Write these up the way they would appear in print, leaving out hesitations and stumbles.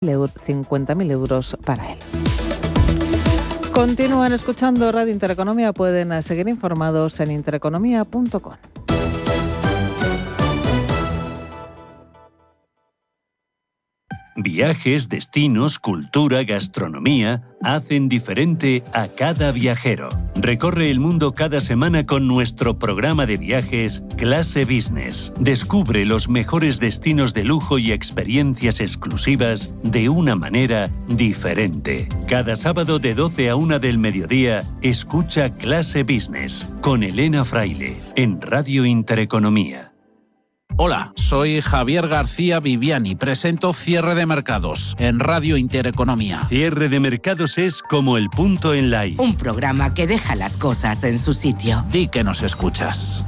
50.000 euros para él. Continúan escuchando Radio Intereconomía, pueden seguir informados en intereconomía.com. Viajes, destinos, cultura, gastronomía hacen diferente a cada viajero. Recorre el mundo cada semana con nuestro programa de viajes Clase Business. Descubre los mejores destinos de lujo y experiencias exclusivas de una manera diferente. Cada sábado de 12 a 1 del mediodía, escucha Clase Business con Elena Fraile en Radio Intereconomía. Hola, soy Javier García Viviani. Presento Cierre de Mercados en Radio Intereconomía. Cierre de Mercados es como el punto en la I. Un programa que deja las cosas en su sitio. Di que nos escuchas.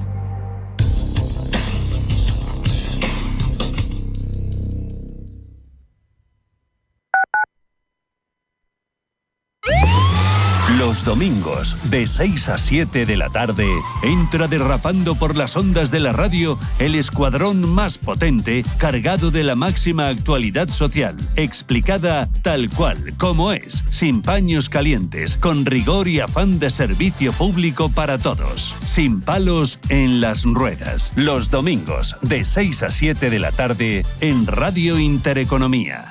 Los domingos, de 6 a 7 de la tarde, entra derrapando por las ondas de la radio el escuadrón más potente, cargado de la máxima actualidad social, explicada tal cual, como es, sin paños calientes, con rigor y afán de servicio público para todos, sin palos en las ruedas. Los domingos, de 6 a 7 de la tarde, en Radio Intereconomía.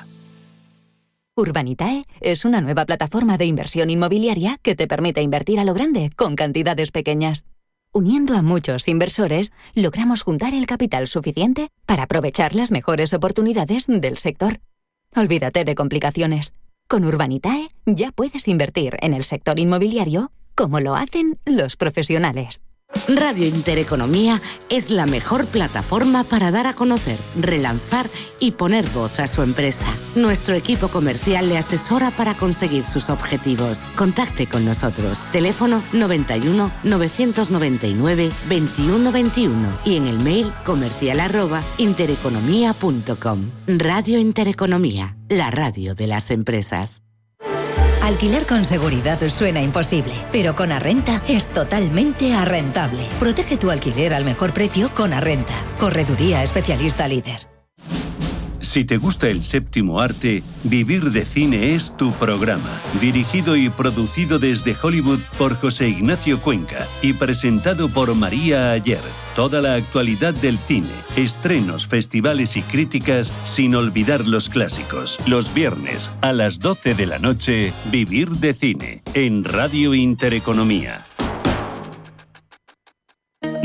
Urbanitae es una nueva plataforma de inversión inmobiliaria que te permite invertir a lo grande con cantidades pequeñas. Uniendo a muchos inversores, logramos juntar el capital suficiente para aprovechar las mejores oportunidades del sector. Olvídate de complicaciones. Con Urbanitae ya puedes invertir en el sector inmobiliario como lo hacen los profesionales. Radio Intereconomía es la mejor plataforma para dar a conocer, relanzar y poner voz a su empresa. Nuestro equipo comercial le asesora para conseguir sus objetivos. Contacte con nosotros. Teléfono 91 999 21 21 y en el mail comercial@intereconomia.com. Radio Intereconomía, la radio de las empresas. Alquilar con seguridad suena imposible, pero con Arrenta es totalmente arrentable. Protege tu alquiler al mejor precio con Arrenta. Correduría especialista líder. Si te gusta el séptimo arte, Vivir de Cine es tu programa. Dirigido y producido desde Hollywood por José Ignacio Cuenca y presentado por María Ayer. Toda la actualidad del cine, estrenos, festivales y críticas, sin olvidar los clásicos. Los viernes a las 12 de la noche, Vivir de Cine, en Radio Intereconomía.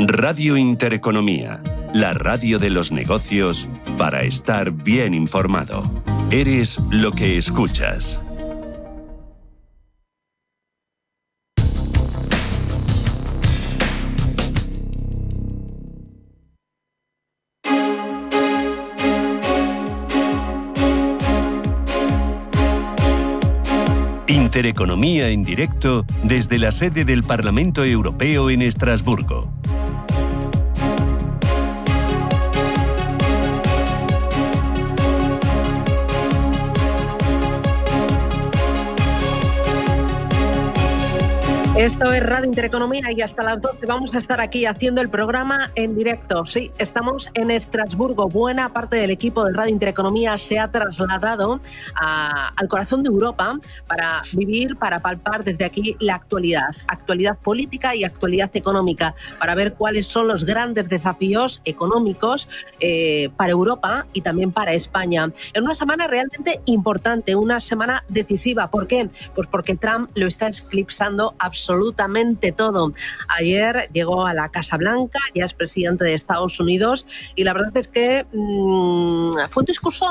Radio Intereconomía, la radio de los negocios para estar bien informado. Eres lo que escuchas. Intereconomía en directo desde la sede del Parlamento Europeo en Estrasburgo. Esto es Radio Intereconomía y hasta las 12 vamos a estar aquí haciendo el programa en directo. Sí, estamos en Estrasburgo. Buena parte del equipo de Radio Intereconomía se ha trasladado al corazón de Europa para vivir, para palpar desde aquí la actualidad política y actualidad económica, para ver cuáles son los grandes desafíos económicos para Europa y también para España. En una semana realmente importante, una semana decisiva. ¿Por qué? Pues porque Trump lo está eclipsando absolutamente todo. Ayer llegó a la Casa Blanca, ya es presidente de Estados Unidos, y la verdad es que fue un discurso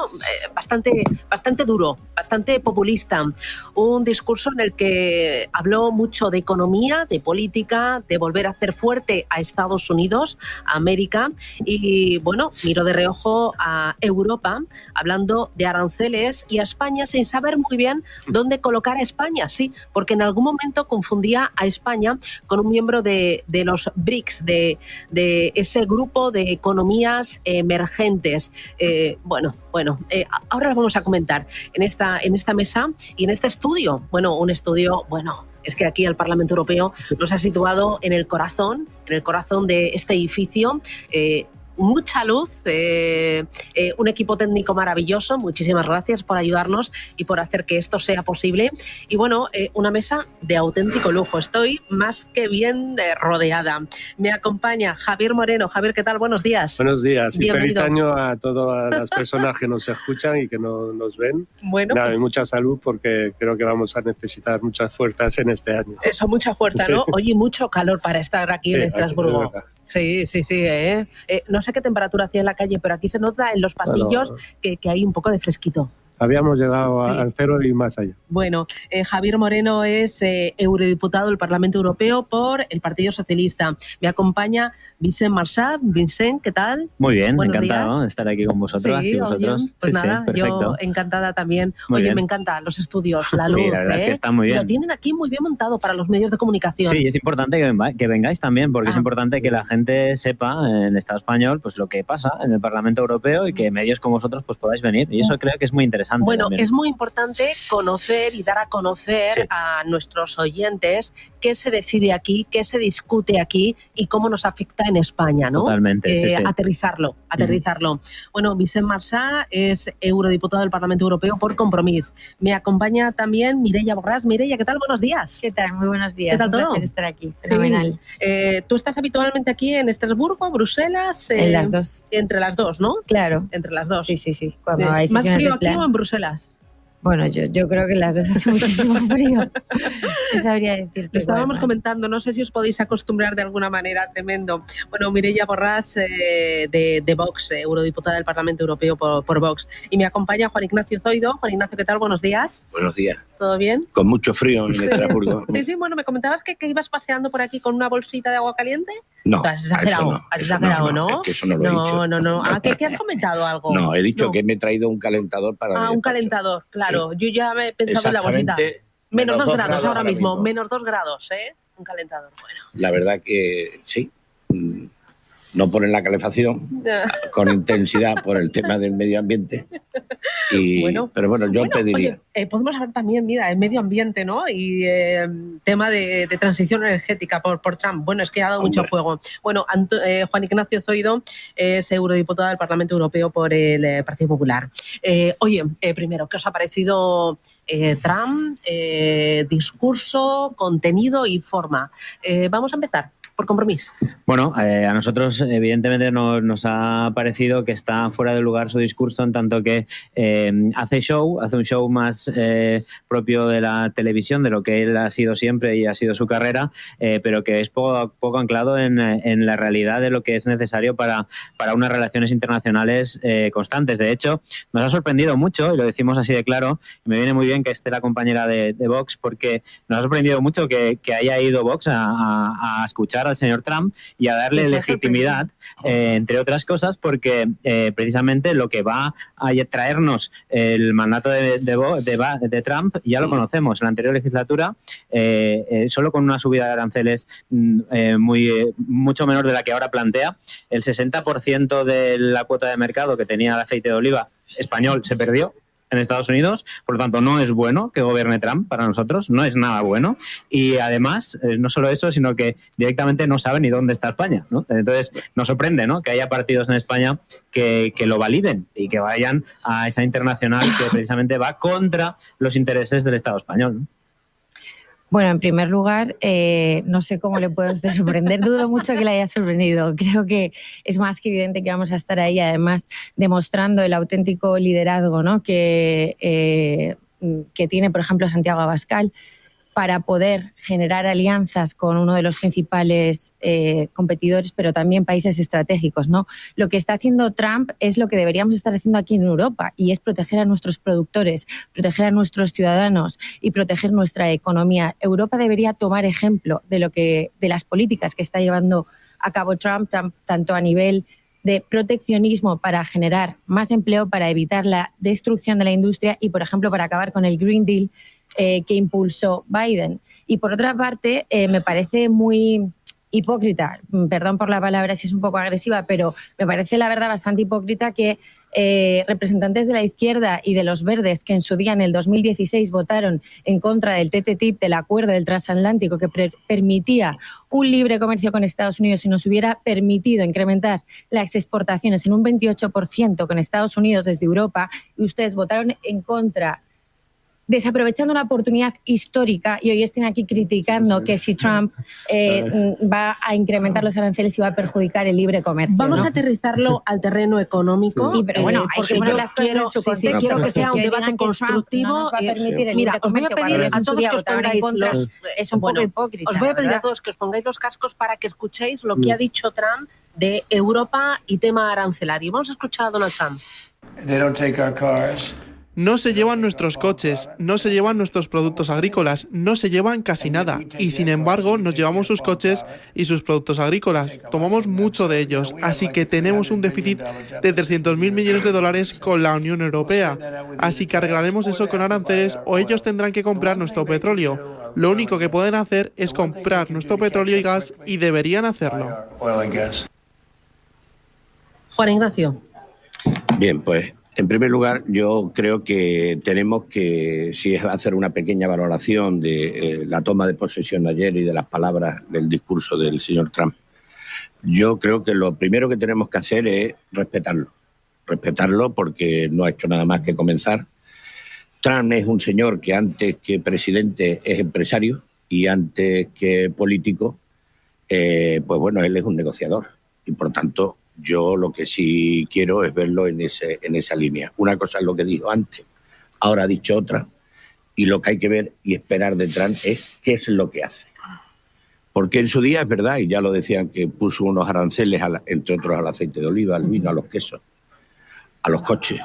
bastante duro, bastante populista. Un discurso en el que habló mucho de economía, de política, de volver a hacer fuerte a Estados Unidos, a América, y bueno, miró de reojo a Europa, hablando de aranceles, y a España sin saber muy bien dónde colocar a España, sí, porque en algún momento confundía a España con un miembro de los BRICS, de ese grupo de economías emergentes. Ahora lo vamos a comentar en esta mesa y en este estudio. Un estudio, es que aquí el Parlamento Europeo nos ha situado en el corazón de este edificio. mucha luz, un equipo técnico maravilloso. Muchísimas gracias por ayudarnos y por hacer que esto sea posible. Y bueno, una mesa de auténtico lujo. Estoy más que bien rodeada. Me acompaña Javier Moreno. Javier, ¿qué tal? Buenos días. Buenos días. Bienvenido. Y feliz año a todas las personas que nos escuchan y que nos ven. Bueno, nada, pues, y mucha salud, porque creo que vamos a necesitar muchas fuerzas en este año. eso, mucha fuerza, ¿no? Oye, mucho calor para estar aquí en Estrasburgo. Sí. No sé qué temperatura hacía en la calle, pero aquí se nota en los pasillos que hay un poco de fresquito. Habíamos llegado al 0 y más allá. Bueno, Javier Moreno es eurodiputado del Parlamento Europeo por el Partido Socialista. Me acompaña Vicent Marsá. Vicent, ¿qué tal? Muy bien, Buenos encantado días. de estar aquí con vosotras y vosotros. Oye, pues nada, yo encantada también. Muy Oye, bien. me encantan los estudios, la luz. Sí, la verdad es que está muy bien. Lo tienen aquí muy bien montado para los medios de comunicación. Sí, es importante que vengáis también, porque es importante que la gente sepa en el Estado español pues lo que pasa en el Parlamento Europeo y que medios como vosotros pues podáis venir. Y eso creo que es muy interesante. Bueno, también. es muy importante conocer y dar a conocer a nuestros oyentes qué se decide aquí, qué se discute aquí y cómo nos afecta en España, ¿no? Totalmente, sí. Aterrizarlo. Bueno, Vicent Marsá es eurodiputado del Parlamento Europeo por Compromís. Me acompaña también Mireia Borràs. Mireia, ¿qué tal? Buenos días. ¿Qué tal? Muy buenos días. ¿Qué tal Un todo? placer estar aquí. Fenomenal. Sí. ¿Tú estás habitualmente aquí en Estrasburgo, Bruselas? En las dos. Entre las dos, ¿no? Claro. Entre las dos. Sí. Cuando hay ¿Más sesiones frío de aquí plan. o en Bruselas? Bueno, yo creo que las dos hace muchísimo frío. No sabría decirte. Lo estábamos igual. comentando, no sé si os podéis acostumbrar de alguna manera, tremendo. Bueno, Mireia Borràs, de Vox, eurodiputada del Parlamento Europeo por Vox. Y me acompaña Juan Ignacio Zoido. Juan Ignacio, ¿qué tal? Buenos días. Buenos días. ¿Todo bien? Con mucho frío en Estrasburgo. Sí, bueno, me comentabas que ibas paseando por aquí con una bolsita de agua caliente. No, Has exagerado, ¿no? Es que eso no lo he dicho. No. ¿Qué has comentado algo? No, he dicho que me he traído un calentador para... un calentador, claro. Sí. Yo ya me he pensado en la bolsita. Menos 2 grados ahora mismo. Menos 2 grados, ¿eh? Un calentador, bueno. La verdad que sí. No ponen la calefacción con intensidad por el tema del medio ambiente. Pero bueno, yo pediría. Oye, podemos hablar también, mira, el medio ambiente, ¿no? Y tema de transición energética por Trump. Bueno, es que ha dado mucho juego. Bueno, Juan Ignacio Zoido es eurodiputado del Parlamento Europeo por el Partido Popular. Oye, primero, ¿qué os ha parecido Trump? Discurso, contenido y forma. Vamos a empezar por Compromís. Bueno, a nosotros evidentemente nos ha parecido que está fuera de lugar su discurso, en tanto que hace un show más propio de la televisión, de lo que él ha sido siempre y ha sido su carrera, pero que es poco anclado en la realidad de lo que es necesario para unas relaciones internacionales constantes. De hecho, nos ha sorprendido mucho, y lo decimos así de claro, y me viene muy bien que esté la compañera de Vox, porque nos ha sorprendido mucho que haya ido Vox a escuchar al señor Trump y a darle legitimidad, entre otras cosas, porque precisamente lo que va a traernos el mandato de Trump ya lo conocemos. En la anterior legislatura, solo con una subida de aranceles mucho menor de la que ahora plantea, el 60% de la cuota de mercado que tenía el aceite de oliva español se perdió en Estados Unidos, por lo tanto no es bueno que gobierne Trump para nosotros, no es nada bueno, y además no solo eso, sino que directamente no sabe ni dónde está España, ¿no? Entonces nos sorprende, ¿no?, que haya partidos en España que lo validen y que vayan a esa internacional que precisamente va contra los intereses del Estado español, ¿no? Bueno, en primer lugar, no sé cómo le puede usted sorprender. Dudo mucho que le haya sorprendido. Creo que es más que evidente que vamos a estar ahí, además, demostrando el auténtico liderazgo, ¿no?, que tiene, por ejemplo, Santiago Abascal, para poder generar alianzas con uno de los principales competidores, pero también países estratégicos, ¿no? Lo que está haciendo Trump es lo que deberíamos estar haciendo aquí en Europa, y es proteger a nuestros productores, proteger a nuestros ciudadanos y proteger nuestra economía. Europa debería tomar ejemplo de las políticas que está llevando a cabo Trump, tanto a nivel de proteccionismo para generar más empleo, para evitar la destrucción de la industria y, por ejemplo, para acabar con el Green Deal que impulsó Biden. Y por otra parte, me parece muy hipócrita, perdón por la palabra si es un poco agresiva, pero me parece la verdad bastante hipócrita que representantes de la izquierda y de los verdes que en su día, en el 2016, votaron en contra del TTIP, del acuerdo del transatlántico que permitía un libre comercio con Estados Unidos y nos hubiera permitido incrementar las exportaciones en un 28% con Estados Unidos desde Europa, y ustedes votaron en contra, desaprovechando una oportunidad histórica, y hoy están aquí criticando que si Trump va a incrementar los aranceles y va a perjudicar el libre comercio. Vamos a aterrizarlo al terreno económico. Sí, pero bueno, hay que poner las cosas en su contexto. Quiero que sea un debate constructivo. Mira, os voy a pedir a todos que os pongáis los... Es un poco hipócrita. Os voy a pedir a todos que os pongáis los cascos para que escuchéis lo que ha dicho Trump de Europa y tema arancelario. Vamos a escuchar a Donald Trump. They don't take our cars. No se llevan nuestros coches, no se llevan nuestros productos agrícolas, no se llevan casi nada. Y sin embargo, nos llevamos sus coches y sus productos agrícolas. Tomamos mucho de ellos, así que tenemos un déficit de 300.000 millones de dólares con la Unión Europea. Así que arreglaremos eso con aranceles o ellos tendrán que comprar nuestro petróleo. Lo único que pueden hacer es comprar nuestro petróleo y gas y deberían hacerlo. Juan Ignacio. Bien, pues en primer lugar, yo creo que tenemos que, si es hacer una pequeña valoración de la toma de posesión de ayer y de las palabras del discurso del señor Trump, yo creo que lo primero que tenemos que hacer es respetarlo porque no ha hecho nada más que comenzar. Trump es un señor que antes que presidente es empresario y antes que político, pues bueno, él es un negociador y por tanto yo lo que sí quiero es verlo en esa línea. Una cosa es lo que dijo antes, ahora ha dicho otra, y lo que hay que ver y esperar de Trump es qué es lo que hace. Porque en su día es verdad, y ya lo decían, que puso unos aranceles, entre otros al aceite de oliva, al vino, a los quesos, a los coches.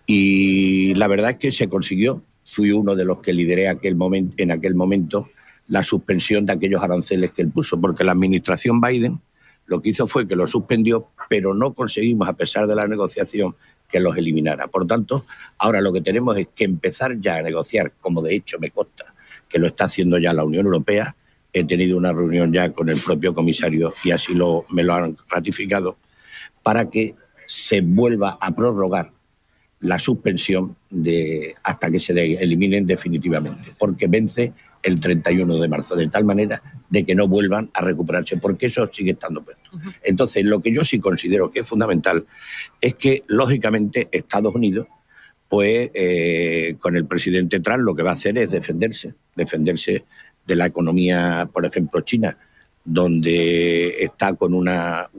Y la verdad es que se consiguió. Fui uno de los que lideré en aquel momento la suspensión de aquellos aranceles que él puso, porque la administración Biden lo que hizo fue que lo suspendió, pero no conseguimos, a pesar de la negociación, que los eliminara. Por tanto, ahora lo que tenemos es que empezar ya a negociar, como de hecho me consta que lo está haciendo ya la Unión Europea. He tenido una reunión ya con el propio comisario y así me lo han ratificado, para que se vuelva a prorrogar la suspensión hasta que se eliminen definitivamente, porque vence el 31 de marzo, de tal manera de que no vuelvan a recuperarse, porque eso sigue estando puesto. Entonces, lo que yo sí considero que es fundamental es que, lógicamente, Estados Unidos, pues con el presidente Trump lo que va a hacer es defenderse de la economía, por ejemplo, china, donde está con una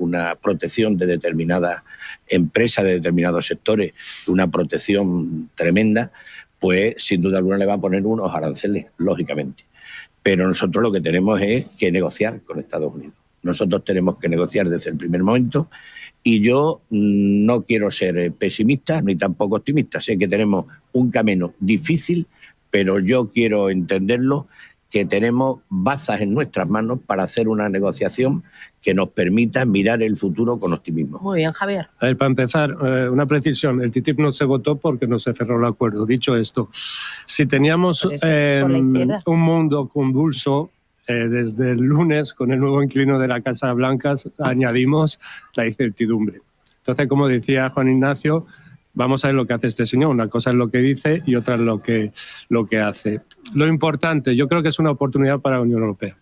protección de determinadas empresas, de determinados sectores, una protección tremenda, pues sin duda alguna le va a poner unos aranceles, lógicamente. Pero nosotros lo que tenemos es que negociar con Estados Unidos. Nosotros tenemos que negociar desde el primer momento y yo no quiero ser pesimista ni tampoco optimista. Sé que tenemos un camino difícil, pero yo quiero entenderlo, que tenemos bazas en nuestras manos para hacer una negociación que nos permita mirar el futuro con optimismo. Muy bien, Javier. A ver, para empezar, una precisión. El TTIP no se votó porque no se cerró el acuerdo. Dicho esto, si teníamos un mundo convulso, desde el lunes, con el nuevo inquilino de la Casa Blanca, añadimos la incertidumbre. Entonces, como decía Juan Ignacio, vamos a ver lo que hace este señor. Una cosa es lo que dice y otra es lo que hace. Lo importante, yo creo que es una oportunidad para la Unión Europea,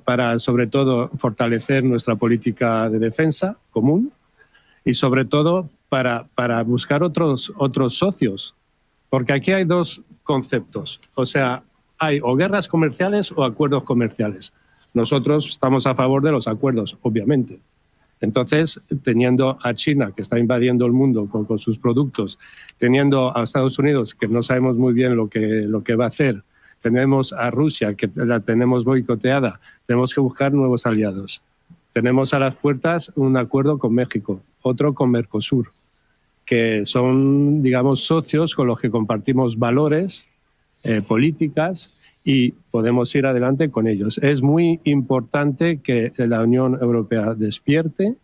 para sobre todo fortalecer nuestra política de defensa común y sobre todo para buscar otros socios. Porque aquí hay dos conceptos. O sea, hay o guerras comerciales o acuerdos comerciales. Nosotros estamos a favor de los acuerdos, obviamente. Entonces, teniendo a China, que está invadiendo el mundo con sus productos, teniendo a Estados Unidos, que no sabemos muy bien lo que va a hacer, tenemos a Rusia, que la tenemos boicoteada, tenemos que buscar nuevos aliados. Tenemos a las puertas un acuerdo con México, otro con Mercosur, que son, digamos, socios con los que compartimos valores, políticas, y podemos ir adelante con ellos. Es muy importante que la Unión Europea despierte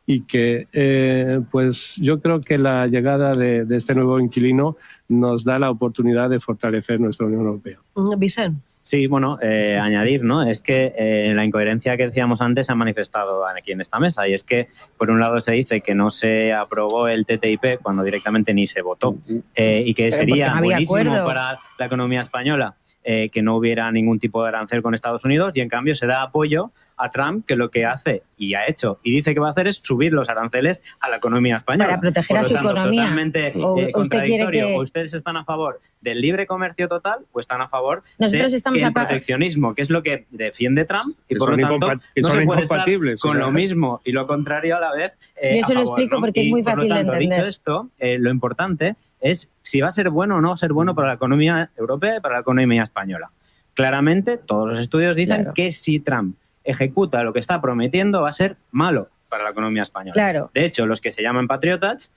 y que pues yo creo que la llegada de este nuevo inquilino nos da la oportunidad de fortalecer nuestra Unión Europea. Vicente. Sí, bueno, añadir, ¿no? Es que la incoherencia que decíamos antes se ha manifestado aquí en esta mesa, y es que, por un lado, se dice que no se aprobó el TTIP cuando directamente ni se votó, y que sería buenísimo para la economía española que no hubiera ningún tipo de arancel con Estados Unidos, y en cambio se da apoyo a Trump, que lo que hace y ha hecho y dice que va a hacer es subir los aranceles a la economía española. Para proteger a su economía. Totalmente contradictorio. O ustedes están a favor del libre comercio total o están a favor del proteccionismo, que es lo que defiende Trump, y por lo tanto no se puede estar con lo mismo y lo contrario a la vez. Yo se lo explico porque es muy fácil de entender. Dicho esto, lo importante es si va a ser bueno o no va a ser bueno para la economía europea y para la economía española. Claramente, todos los estudios dicen que si Trump ejecuta lo que está prometiendo va a ser malo para la economía española. Claro. De hecho, los que se llaman patriotas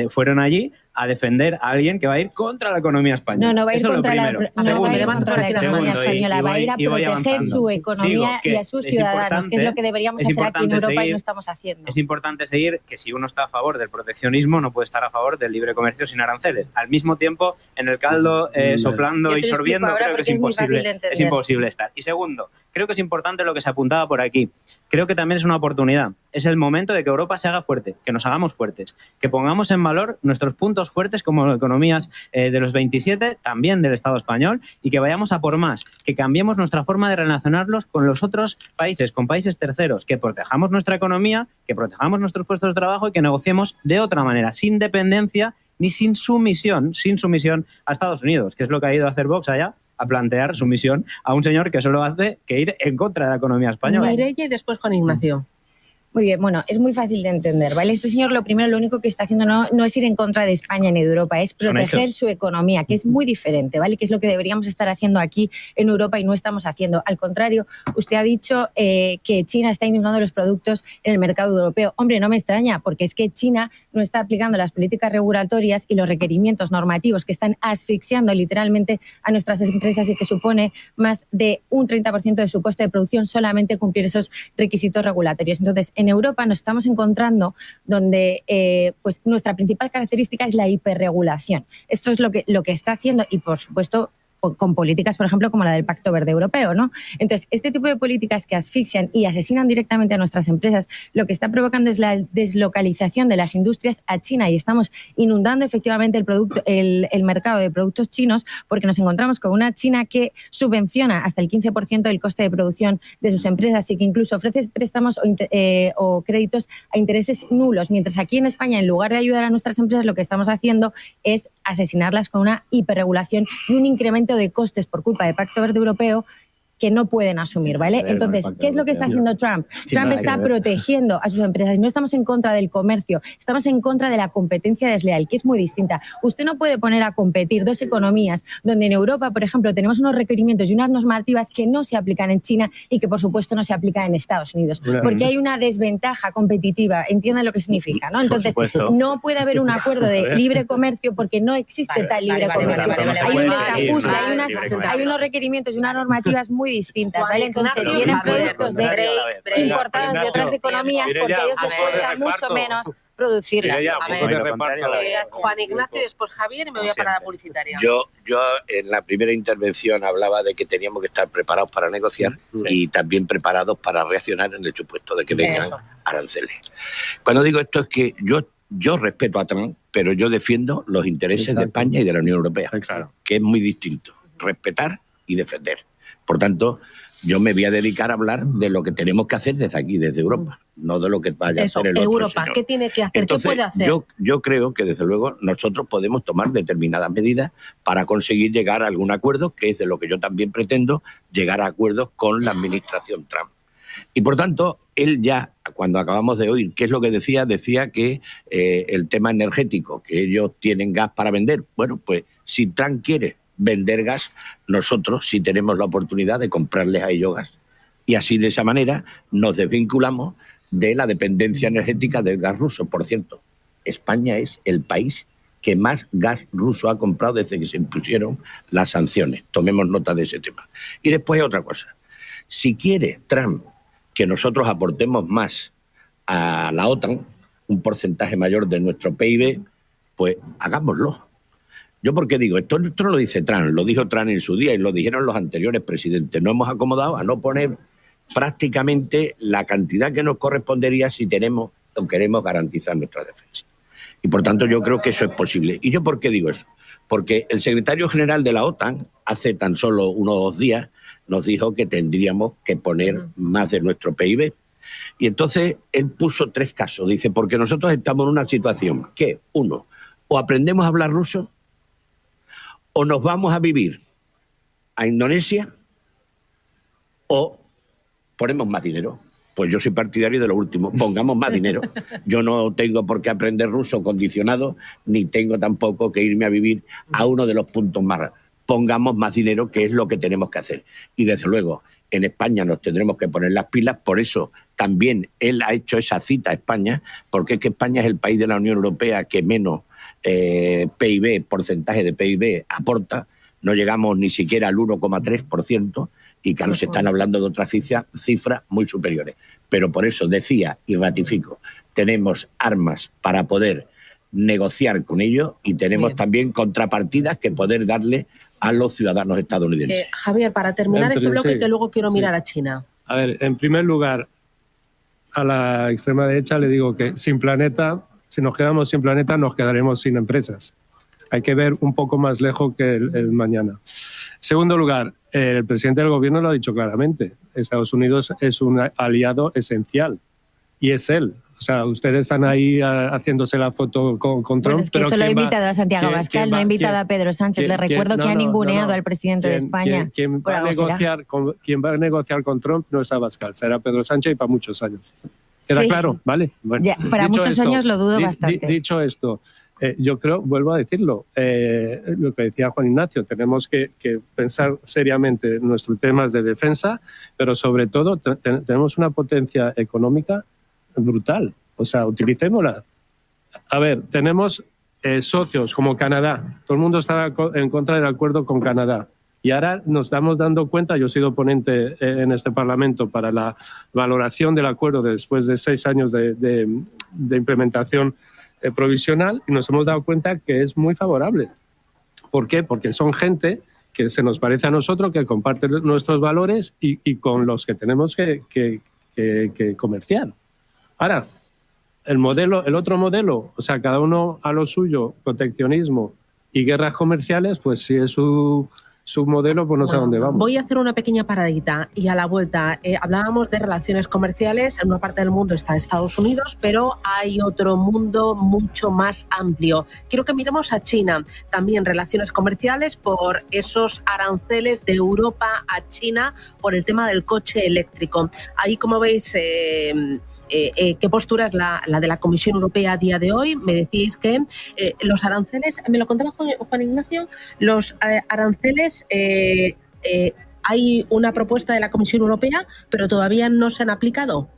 fueron allí a defender a alguien que va a ir contra la economía española. No va a ir contra la economía española, va a ir a proteger su economía y a sus ciudadanos, que es lo que deberíamos hacer aquí en Europa y no estamos haciendo. Es importante seguir que si uno está a favor del proteccionismo, no puede estar a favor del libre comercio sin aranceles. Al mismo tiempo, en el caldo, soplando y sorbiendo, creo que es imposible estar. Y segundo, creo que es importante lo que se apuntaba por aquí. Creo que también es una oportunidad. Es el momento de que Europa se haga fuerte, que nos hagamos fuertes, que pongamos en valor nuestros puntos fuertes como economías de los 27, también del Estado español, y que vayamos a por más, que cambiemos nuestra forma de relacionarlos con los otros países, con países terceros, que protejamos nuestra economía, que protejamos nuestros puestos de trabajo y que negociemos de otra manera, sin dependencia ni sin sumisión a Estados Unidos, que es lo que ha ido a hacer Vox allá, a plantear sumisión a un señor que solo hace que ir en contra de la economía española. Mireia y después Juan Ignacio. Muy bien, bueno, es muy fácil de entender, ¿vale? Este señor lo único que está haciendo no es ir en contra de España ni de Europa, es proteger su economía, que es muy diferente, ¿vale? Que es lo que deberíamos estar haciendo aquí en Europa y no estamos haciendo. Al contrario, usted ha dicho que China está inundando los productos en el mercado europeo. Hombre, no me extraña, porque es que China no está aplicando las políticas regulatorias y los requerimientos normativos que están asfixiando literalmente a nuestras empresas, y que supone más de un 30% de su coste de producción solamente cumplir esos requisitos regulatorios. Entonces, en Europa nos estamos encontrando donde pues nuestra principal característica es la hiperregulación. Esto es lo que está haciendo, y por supuesto con políticas, por ejemplo, como la del Pacto Verde Europeo, ¿no? Entonces, este tipo de políticas que asfixian y asesinan directamente a nuestras empresas, lo que está provocando es la deslocalización de las industrias a China, y estamos inundando efectivamente el mercado de productos chinos, porque nos encontramos con una China que subvenciona hasta el 15% del coste de producción de sus empresas, y que incluso ofrece préstamos o créditos a intereses nulos, mientras aquí en España, en lugar de ayudar a nuestras empresas, lo que estamos haciendo es asesinarlas con una hiperregulación y un incremento de costes por culpa del Pacto Verde Europeo que no pueden asumir, ¿vale? Entonces, ¿qué es lo que está haciendo Trump? Trump está protegiendo a sus empresas. No estamos en contra del comercio, estamos en contra de la competencia desleal, que es muy distinta. Usted no puede poner a competir dos economías donde en Europa, por ejemplo, tenemos unos requerimientos y unas normativas que no se aplican en China y que, por supuesto, no se aplican en Estados Unidos, porque hay una desventaja competitiva. Entiendan lo que significa, ¿no? Entonces, no puede haber un acuerdo de libre comercio porque no existe tal libre comercio. Hay un desajuste, hay unos requerimientos y unas normativas muy distintas, ¿vale? Entonces vienen productos importados de otras economías porque a ellos les cuesta mucho menos producirlas. Juan Ignacio, después Javier, y me voy a parar a publicitaria. Yo en la primera intervención hablaba de que teníamos que estar preparados para negociar y también preparados para reaccionar en el supuesto de que vengan aranceles. Cuando digo esto es que yo respeto a Trump, pero yo defiendo los intereses de España y de la Unión Europea, que es muy distinto, respetar y defender. Por tanto, yo me voy a dedicar a hablar de lo que tenemos que hacer desde aquí, desde Europa, no de lo que vaya a hacer el otro Europa, señor. ¿qué tiene que hacer? Entonces, ¿qué puede hacer? Yo creo que, desde luego, nosotros podemos tomar determinadas medidas para conseguir llegar a algún acuerdo, que es de lo que yo también pretendo, llegar a acuerdos con la administración Trump. Y, por tanto, él ya, cuando acabamos de oír, ¿qué es lo que decía? Decía que el tema energético, que ellos tienen gas para vender. Bueno, pues si Trump quiere vender gas, nosotros sí tenemos la oportunidad de comprarles a ellos gas. Y así, de esa manera, nos desvinculamos de la dependencia energética del gas ruso. Por cierto, España es el país que más gas ruso ha comprado desde que se impusieron las sanciones. Tomemos nota de ese tema. Y después otra cosa. Si quiere Trump que nosotros aportemos más a la OTAN, un porcentaje mayor de nuestro PIB, pues hagámoslo. ¿Yo por qué digo? Esto no lo dice Trump, lo dijo Trump en su día y lo dijeron los anteriores presidentes. Nos hemos acomodado a no poner prácticamente la cantidad que nos correspondería si tenemos o queremos garantizar nuestra defensa. Y por tanto yo creo que eso es posible. ¿Y yo por qué digo eso? Porque el secretario general de la OTAN hace tan solo unos días nos dijo que tendríamos que poner más de nuestro PIB. Y entonces él puso 3 casos. Dice, porque nosotros estamos en una situación que, 1, o aprendemos a hablar ruso, o nos vamos a vivir a Indonesia, o ponemos más dinero. Pues yo soy partidario de lo último, pongamos más dinero. Yo no tengo por qué aprender ruso condicionado, ni tengo tampoco que irme a vivir a uno de los puntos más. Pongamos más dinero, que es lo que tenemos que hacer. Y desde luego, en España nos tendremos que poner las pilas, por eso también él ha hecho esa cita a España, porque es que España es el país de la Unión Europea que menos PIB, porcentaje de PIB aporta, no llegamos ni siquiera al 1,3%, y claro, se están hablando de otras cifras muy superiores. Pero por eso decía y ratifico, tenemos armas para poder negociar con ellos y tenemos también contrapartidas que poder darle a los ciudadanos estadounidenses. Javier, para terminar este bloque, que luego quiero mirar a China. A ver, en primer lugar, a la extrema derecha le digo que sin planeta, si nos quedamos sin planeta, nos quedaremos sin empresas. Hay que ver un poco más lejos que el mañana. Segundo lugar, el presidente del gobierno lo ha dicho claramente. Estados Unidos es un aliado esencial y es él. O sea, ustedes están ahí haciéndose la foto con Trump. Bueno, es que pero solo ha invitado a Santiago Abascal, no ha invitado a Pedro Sánchez. Le recuerdo que ha ninguneado al presidente de España. Quien va a negociar con Trump no es Abascal, será Pedro Sánchez y para muchos años. ¿Queda claro? ¿Vale? Bueno, ya, para muchos años lo dudo bastante. Dicho esto, yo creo, vuelvo a decirlo, lo que decía Juan Ignacio, tenemos que pensar seriamente en nuestros temas de defensa, pero sobre todo tenemos una potencia económica brutal. O sea, utilicémosla. A ver, tenemos socios como Canadá. Todo el mundo estaba en contra del acuerdo con Canadá. Y ahora nos estamos dando cuenta, yo he sido ponente en este Parlamento para la valoración del acuerdo después de 6 años de implementación provisional, y nos hemos dado cuenta que es muy favorable. ¿Por qué? Porque son gente que se nos parece a nosotros, que comparte nuestros valores y con los que tenemos que comerciar. Ahora, el otro modelo, o sea, cada uno a lo suyo, proteccionismo y guerras comerciales, pues si es su modelo, pues no sé a dónde vamos. Voy a hacer una pequeña paradita y a la vuelta hablábamos de relaciones comerciales. En una parte del mundo está Estados Unidos, pero hay otro mundo mucho más amplio. Quiero que miremos a China. También relaciones comerciales por esos aranceles de Europa a China por el tema del coche eléctrico. Ahí, como veis, ¿qué postura es la de la Comisión Europea a día de hoy? Me decís que los aranceles, me lo contaba Juan Ignacio, los aranceles, hay una propuesta de la Comisión Europea, pero todavía no se han aplicado.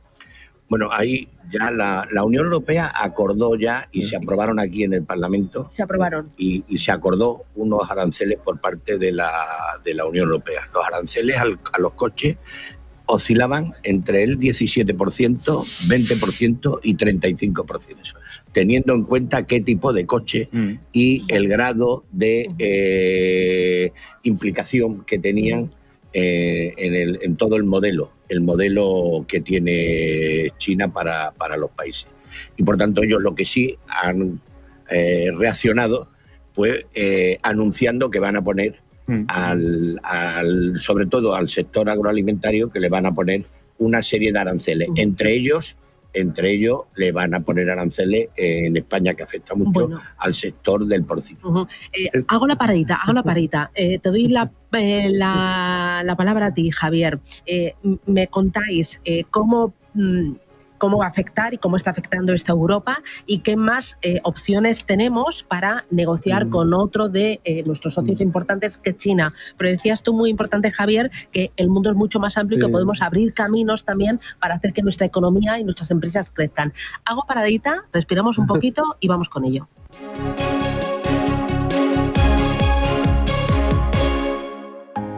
Bueno, ahí ya la Unión Europea acordó ya y se aprobaron aquí en el Parlamento. Se aprobaron. Y se acordó unos aranceles por parte de la Unión Europea. Los aranceles a los coches oscilaban entre el 17%, 20% y 35%, teniendo en cuenta qué tipo de coche y el grado de implicación que tenían en todo el modelo que tiene China para los países. Y por tanto ellos lo que sí han reaccionado, pues anunciando que van a poner sobre todo al sector agroalimentario, que le van a poner una serie de aranceles. Entre ellos le van a poner aranceles en España, que afecta mucho al sector del porcino. Hago la paradita. Te doy la palabra a ti, Javier. Me contáis cómo va a afectar y cómo está afectando esto a Europa y qué más opciones tenemos para negociar con otro de nuestros socios importantes que China. Pero decías tú, muy importante, Javier, que el mundo es mucho más amplio y que podemos abrir caminos también para hacer que nuestra economía y nuestras empresas crezcan. Hago paradita, respiramos un poquito y vamos con ello.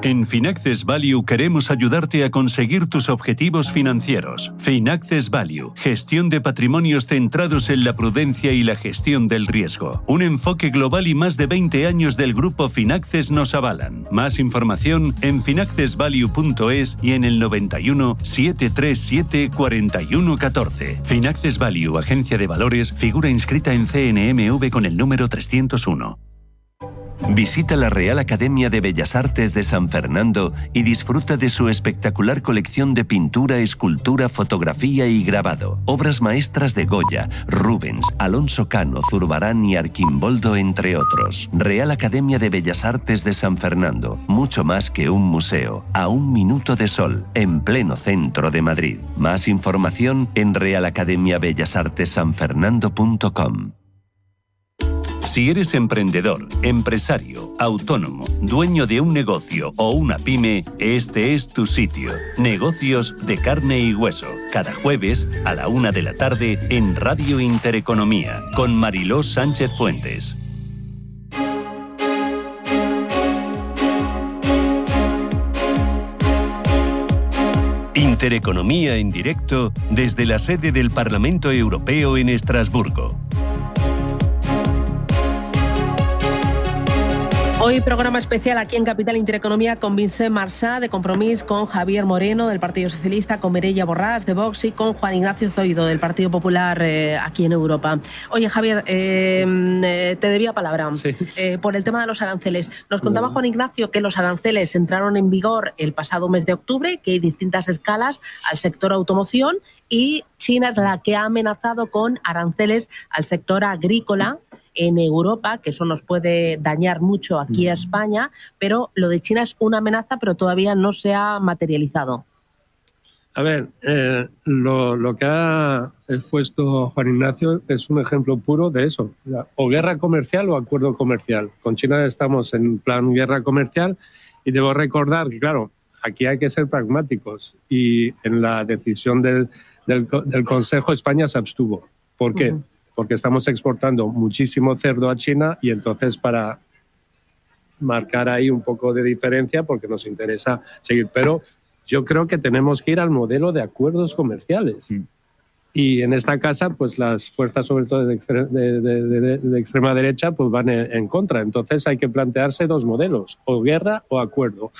En Finaccess Value queremos ayudarte a conseguir tus objetivos financieros. Finaccess Value, gestión de patrimonios centrados en la prudencia y la gestión del riesgo. Un enfoque global y más de 20 años del grupo Finaccess nos avalan. Más información en finaccessvalue.es y en el 91 737 4114. Finaccess Value, agencia de valores, figura inscrita en CNMV con el número 301. Visita la Real Academia de Bellas Artes de San Fernando y disfruta de su espectacular colección de pintura, escultura, fotografía y grabado. Obras maestras de Goya, Rubens, Alonso Cano, Zurbarán y Arquimboldo, entre otros. Real Academia de Bellas Artes de San Fernando, mucho más que un museo, a un minuto de sol, en pleno centro de Madrid. Más información en realacademiabellasartesanfernando.com. Si eres emprendedor, empresario, autónomo, dueño de un negocio o una pyme, este es tu sitio. Negocios de carne y hueso. Cada jueves a la 1 de la tarde en Radio Intereconomía con Mariló Sánchez Fuentes. Intereconomía en directo desde la sede del Parlamento Europeo en Estrasburgo. Hoy programa especial aquí en Capital Intereconomía con Vicent Marçà de Compromís, con Javier Moreno del Partido Socialista, con Mireia Borràs de Vox y con Juan Ignacio Zoido del Partido Popular aquí en Europa. Oye, Javier, te debía palabra por el tema de los aranceles. Nos contaba Juan Ignacio que los aranceles entraron en vigor el pasado mes de octubre, que hay distintas escalas al sector automoción y China es la que ha amenazado con aranceles al sector agrícola en Europa, que eso nos puede dañar mucho aquí a España, pero lo de China es una amenaza, pero todavía no se ha materializado. A ver, lo que ha expuesto Juan Ignacio es un ejemplo puro de eso, o guerra comercial o acuerdo comercial. Con China estamos en plan guerra comercial y debo recordar que, claro, aquí hay que ser pragmáticos y en la decisión del Consejo España se abstuvo. ¿Por qué? Porque estamos exportando muchísimo cerdo a China y entonces para marcar ahí un poco de diferencia porque nos interesa seguir. Pero yo creo que tenemos que ir al modelo de acuerdos comerciales. Y en esta casa, pues las fuerzas, sobre todo de extrema derecha, pues van en contra. Entonces hay que plantearse dos modelos, o guerra o acuerdo.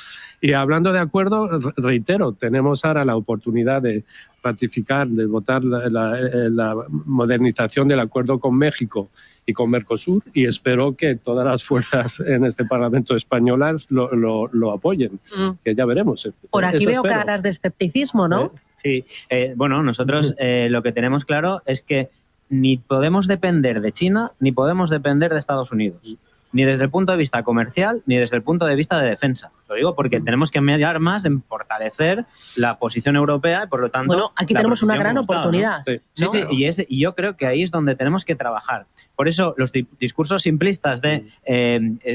Y hablando de acuerdo, reitero, tenemos ahora la oportunidad de ratificar, de votar la modernización del acuerdo con México y con Mercosur, y espero que todas las fuerzas en este Parlamento españolas lo apoyen, que ya veremos. Por aquí veo caras de escepticismo, ¿no? Sí, bueno, nosotros lo que tenemos claro es que ni podemos depender de China ni podemos depender de Estados Unidos, ni desde el punto de vista comercial ni desde el punto de vista de defensa. Lo digo porque tenemos que mirar más en fortalecer la posición europea y, por lo tanto... Bueno, aquí tenemos una gran oportunidad. ¿no? Sí, y yo creo que ahí es donde tenemos que trabajar. Por eso los discursos simplistas de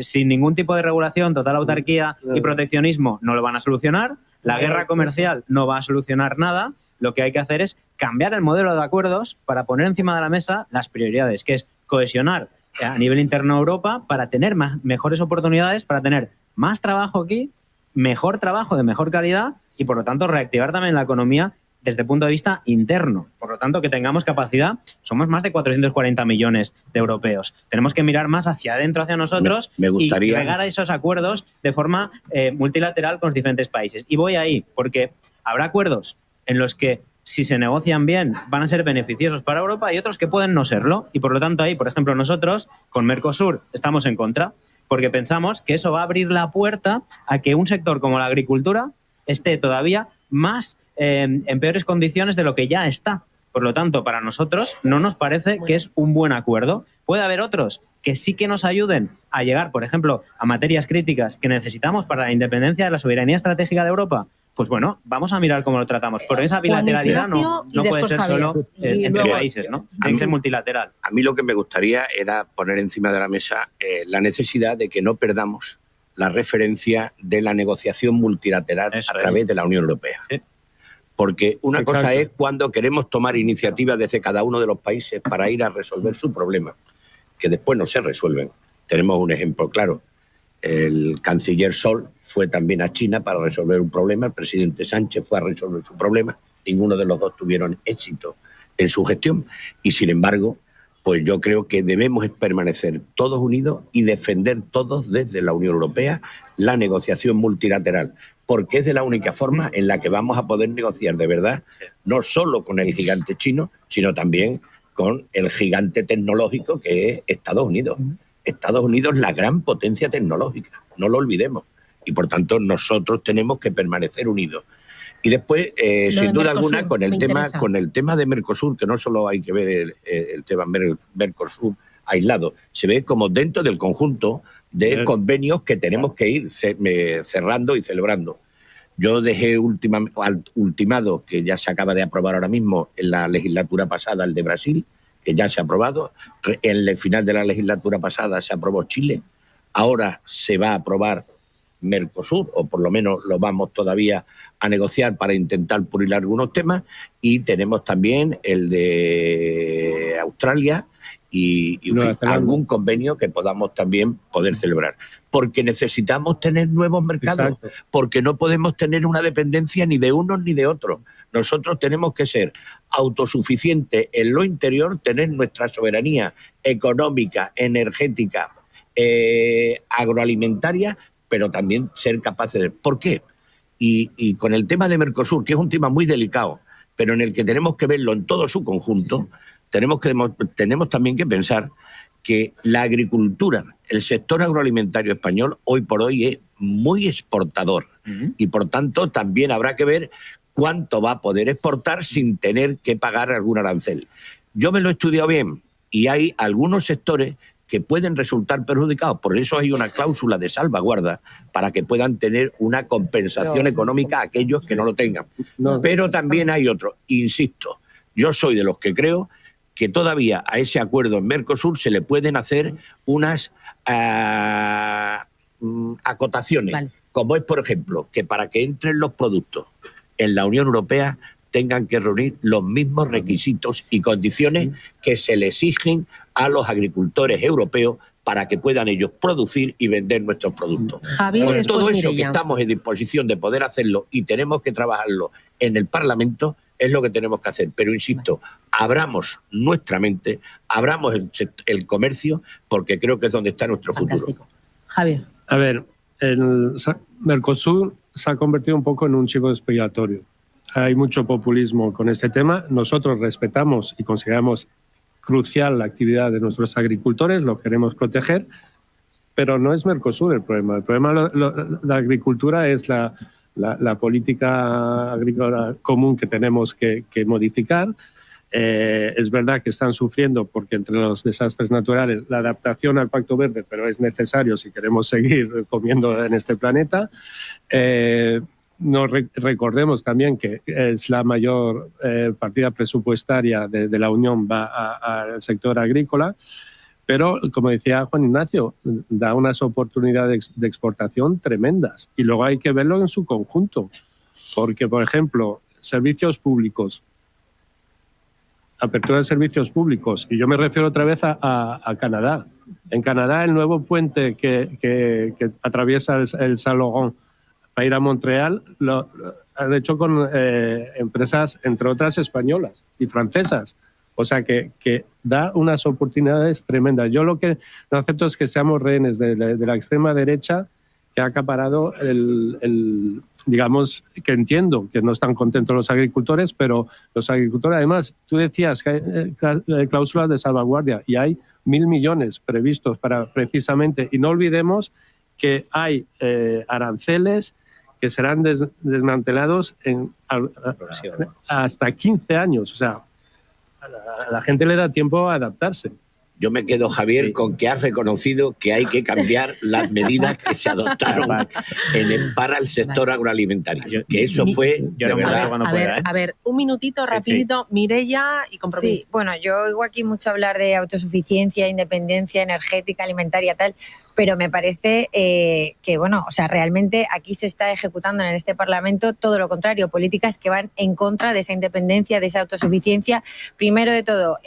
sin ningún tipo de regulación, total autarquía y proteccionismo no lo van a solucionar. La guerra comercial no va a solucionar nada. Lo que hay que hacer es cambiar el modelo de acuerdos para poner encima de la mesa las prioridades, que es cohesionar a nivel interno a Europa para tener mejores oportunidades, para tener más trabajo aquí, mejor trabajo de mejor calidad y, por lo tanto, reactivar también la economía desde el punto de vista interno. Por lo tanto, que tengamos capacidad. Somos más de 440 millones de europeos. Tenemos que mirar más hacia adentro, hacia nosotros, me gustaría... y llegar a esos acuerdos de forma multilateral con los diferentes países. Y voy ahí porque habrá acuerdos en los que, si se negocian bien, van a ser beneficiosos para Europa y otros que pueden no serlo. Y, por lo tanto, ahí, por ejemplo, nosotros con Mercosur estamos en contra porque pensamos que eso va a abrir la puerta a que un sector como la agricultura esté todavía más en peores condiciones de lo que ya está. Por lo tanto, para nosotros no nos parece que es un buen acuerdo. Puede haber otros que sí que nos ayuden a llegar, por ejemplo, a materias críticas que necesitamos para la independencia de la soberanía estratégica de Europa. Pues bueno, vamos a mirar cómo lo tratamos. Pero esa bilateralidad no puede ser solo entre países, ¿no? Tiene que ser multilateral. A mí lo que me gustaría era poner encima de la mesa la necesidad de que no perdamos la referencia de la negociación multilateral a través de la Unión Europea. Sí. Porque una cosa es cuando queremos tomar iniciativas desde cada uno de los países para ir a resolver su problema, que después no se resuelven. Tenemos un ejemplo claro. El canciller Scholz fue también a China para resolver un problema, el presidente Sánchez fue a resolver su problema, ninguno de los dos tuvieron éxito en su gestión y, sin embargo, pues yo creo que debemos permanecer todos unidos y defender todos desde la Unión Europea la negociación multilateral, porque es de la única forma en la que vamos a poder negociar de verdad, no solo con el gigante chino, sino también con el gigante tecnológico que es Estados Unidos. Estados Unidos es la gran potencia tecnológica, no lo olvidemos, y por tanto nosotros tenemos que permanecer unidos. Y después, sin duda alguna, con el tema de Mercosur, que no solo hay que ver el tema Mercosur aislado, se ve como dentro del conjunto de convenios que tenemos que ir cerrando y celebrando. Yo dejé ultimado, que ya se acaba de aprobar ahora mismo en la legislatura pasada, el de Brasil, que ya se ha aprobado. En el final de la legislatura pasada se aprobó Chile. Ahora se va a aprobar Mercosur, o por lo menos lo vamos todavía a negociar para intentar pulir algunos temas, y tenemos también el de Australia y algún convenio que podamos también poder celebrar, porque necesitamos tener nuevos mercados. Exacto. Porque no podemos tener una dependencia ni de unos ni de otros. Nosotros tenemos que ser autosuficientes en lo interior, tener nuestra soberanía económica, energética, agroalimentaria, pero también ser capaces de... ¿Por qué? Y con el tema de Mercosur, que es un tema muy delicado, pero en el que tenemos que verlo en todo su conjunto, tenemos también que pensar que la agricultura, el sector agroalimentario español, hoy por hoy es muy exportador. Y por tanto también habrá que ver cuánto va a poder exportar sin tener que pagar algún arancel. Yo me lo he estudiado bien y hay algunos sectores que pueden resultar perjudicados. Por eso hay una cláusula de salvaguarda para que puedan tener una compensación económica a aquellos que no lo tengan. Pero también hay otros. Insisto, yo soy de los que creo que todavía a ese acuerdo en Mercosur se le pueden hacer unas acotaciones, como es, por ejemplo, que para que entren los productos en la Unión Europea tengan que reunir los mismos requisitos y condiciones que se le exigen a los agricultores europeos para que puedan ellos producir y vender nuestros productos. Javier, con todo eso Mireia, que estamos en disposición de poder hacerlo y tenemos que trabajarlo en el Parlamento, es lo que tenemos que hacer. Pero insisto, abramos nuestra mente, abramos el comercio, porque creo que es donde está nuestro futuro. Javier. A ver, el Mercosur se ha convertido un poco en un chivo expiatorio. Hay mucho populismo con este tema. Nosotros respetamos y consideramos crucial la actividad de nuestros agricultores, lo queremos proteger, pero no es Mercosur el problema. El problema de la agricultura es la política agrícola común que tenemos que modificar. Es verdad que están sufriendo porque entre los desastres naturales la adaptación al Pacto Verde, pero es necesario si queremos seguir comiendo en este planeta. Recordemos también que es la mayor partida presupuestaria de la Unión va al sector agrícola, pero como decía Juan Ignacio, da unas oportunidades de exportación tremendas y luego hay que verlo en su conjunto, porque por ejemplo, servicios públicos, apertura de servicios públicos, y yo me refiero otra vez a Canadá. En Canadá el nuevo puente que atraviesa el Saint Laurent para ir a Montreal lo han hecho con empresas, entre otras españolas y francesas. O sea que da unas oportunidades tremendas. Yo lo que no acepto es que seamos rehenes de la extrema derecha que ha acaparado digamos, que entiendo que no están contentos los agricultores, pero los agricultores, además, tú decías que hay cláusulas de salvaguardia y hay 1.000 millones previstos para precisamente, y no olvidemos que hay aranceles que serán desmantelados en hasta 15 años. O sea, a la gente le da tiempo a adaptarse. Yo me quedo, Javier, con que has reconocido que hay que cambiar las medidas que se adoptaron para el sector agroalimentario. Que eso fue, de verdad. A ver, un minutito, rapidito, sí. Mireia y compromiso. Sí, bueno, yo oigo aquí mucho hablar de autosuficiencia, independencia energética, alimentaria, tal, pero me parece que, bueno, o sea, realmente aquí se está ejecutando en este Parlamento todo lo contrario, políticas que van en contra de esa independencia, de esa autosuficiencia. Primero de todo,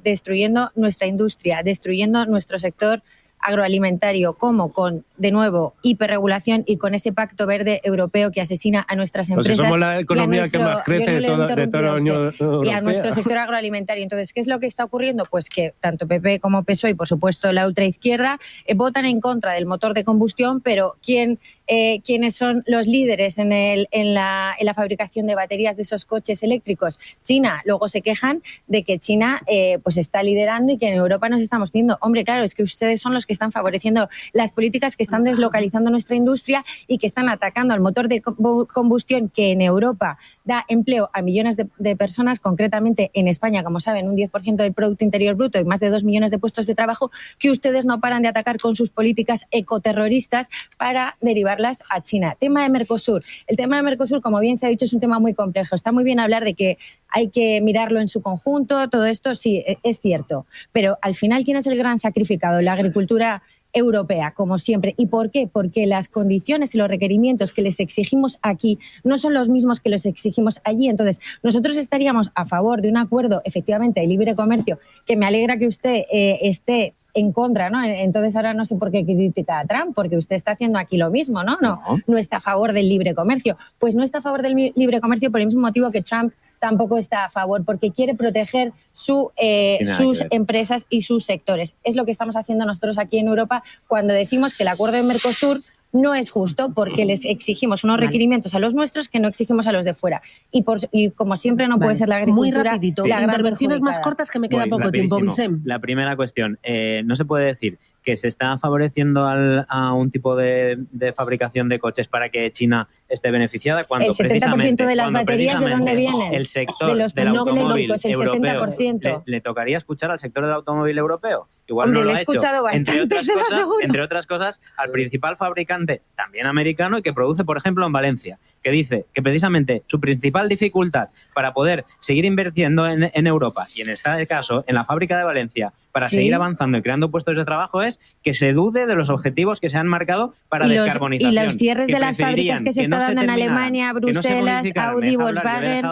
destruyendo nuestra industria, destruyendo nuestro sector agroalimentario como con, de nuevo, hiperregulación y con ese pacto verde europeo que asesina a nuestras empresas. Pues somos la economía que más crece de toda la Unión Europea. Y a nuestro sector agroalimentario. Entonces, ¿qué es lo que está ocurriendo? Pues que tanto PP como PSOE y, por supuesto, la ultraizquierda votan en contra del motor de combustión, pero ¿quiénes son los líderes en la fabricación de baterías de esos coches eléctricos? China. Luego se quejan de que China pues está liderando y que en Europa nos estamos viendo. Hombre, claro, es que ustedes son los que están favoreciendo las políticas que están deslocalizando nuestra industria y que están atacando al motor de combustión que en Europa da empleo a millones de personas, concretamente en España, como saben, un 10% del Producto Interior Bruto y más de 2 millones de puestos de trabajo, que ustedes no paran de atacar con sus políticas ecoterroristas para derivarlas a China. Tema de Mercosur. El tema de Mercosur, como bien se ha dicho, es un tema muy complejo. Está muy bien hablar de que hay que mirarlo en su conjunto, todo esto sí, es cierto. Pero al final, ¿quién es el gran sacrificado? La agricultura europea, como siempre. ¿Y por qué? Porque las condiciones y los requerimientos que les exigimos aquí no son los mismos que los exigimos allí. Entonces, nosotros estaríamos a favor de un acuerdo, efectivamente, de libre comercio, que me alegra que usted esté en contra, ¿no? Entonces ahora no sé por qué critica a Trump, porque usted está haciendo aquí lo mismo, ¿no? No está a favor del libre comercio. Pues no está a favor del libre comercio por el mismo motivo que Trump tampoco está a favor, porque quiere proteger sus empresas y sus sectores. Es lo que estamos haciendo nosotros aquí en Europa cuando decimos que el acuerdo de Mercosur no es justo, porque les exigimos unos requerimientos a los nuestros que no exigimos a los de fuera. Y como siempre no puede ser la agricultura... Muy rapidito, la intervenciones más cortas que me queda poco tiempo, Vicente. La primera cuestión, no se puede decir que se está favoreciendo a un tipo de fabricación de coches para que China esté beneficiada cuando el 70% de las baterías, ¿de dónde vienen? El sector de los del automóvil el europeo 70%. Le tocaría escuchar al sector del automóvil europeo. Igual Hombre, no lo le he escuchado bastante, entre otras cosas, al principal fabricante, también americano, y que produce, por ejemplo, en Valencia, que dice que precisamente su principal dificultad para poder seguir invirtiendo en Europa, y en este caso en la fábrica de Valencia, para seguir avanzando y creando puestos de trabajo, es que se dude de los objetivos que se han marcado para descarbonización. Y los cierres de las fábricas que se están dando en Alemania, Bruselas, Audi, Volkswagen...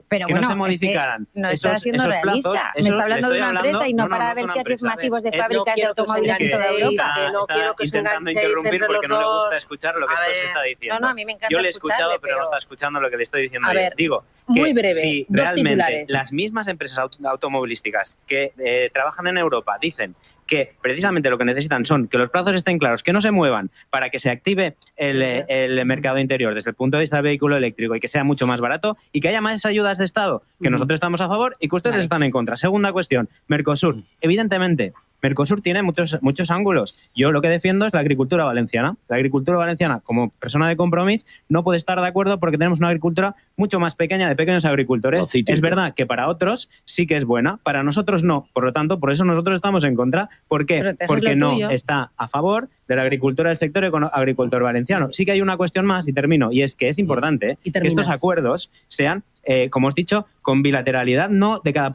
Pero bueno, no se modificaran. No está siendo realista. Me está hablando de una empresa y no para ver cierres masivos de fábricas de automóviles en toda Europa. No quiero que se intentando interrumpir porque no le gusta escuchar lo que se está diciendo. No, a mí me encanta Yo le he escuchado, pero no está escuchando lo que le estoy diciendo. A ver, digo, muy breve, si realmente las mismas empresas automovilísticas que trabajan en Europa dicen que precisamente lo que necesitan son que los plazos estén claros, que no se muevan para que se active el mercado interior desde el punto de vista del vehículo eléctrico y que sea mucho más barato y que haya más ayudas de Estado, que nosotros estamos a favor y que ustedes están en contra. Segunda cuestión, Mercosur. Evidentemente, Mercosur tiene muchos ángulos. Yo lo que defiendo es la agricultura valenciana. La agricultura valenciana, como persona de Compromís, no puede estar de acuerdo porque tenemos una agricultura mucho más pequeña de pequeños agricultores. Es verdad que para otros sí que es buena, para nosotros no. Por lo tanto, por eso nosotros estamos en contra. ¿Por qué? Porque no está a favor de la agricultura del sector agricultor valenciano. Sí que hay una cuestión más, y termino, y es que es importante que estos acuerdos sean, como os he dicho, con bilateralidad no de cada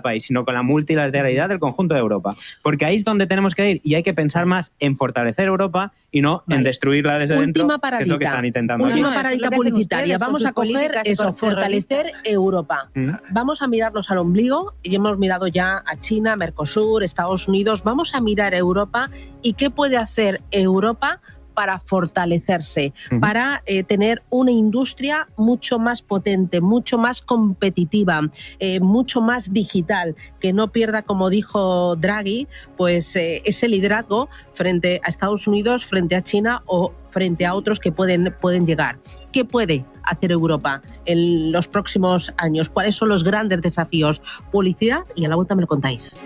país, sino con la multilateralidad del conjunto de Europa. Porque ahí es donde tenemos que ir y hay que pensar más en fortalecer Europa y no en destruirla desde dentro, que es lo que están intentando. Última paradita publicitaria. Vamos a coger eso, fortalecer Europa. Vamos a mirarnos al ombligo, y hemos mirado ya a China, Mercosur, Estados Unidos. Vamos a mirar a Europa y qué puede hacer Europa para fortalecerse, para tener una industria mucho más potente, mucho más competitiva, mucho más digital, que no pierda, como dijo Draghi, pues ese liderazgo frente a Estados Unidos, frente a China o frente a otros que pueden llegar. ¿Qué puede hacer Europa en los próximos años? ¿Cuáles son los grandes desafíos? Publicidad y a la vuelta me lo contáis.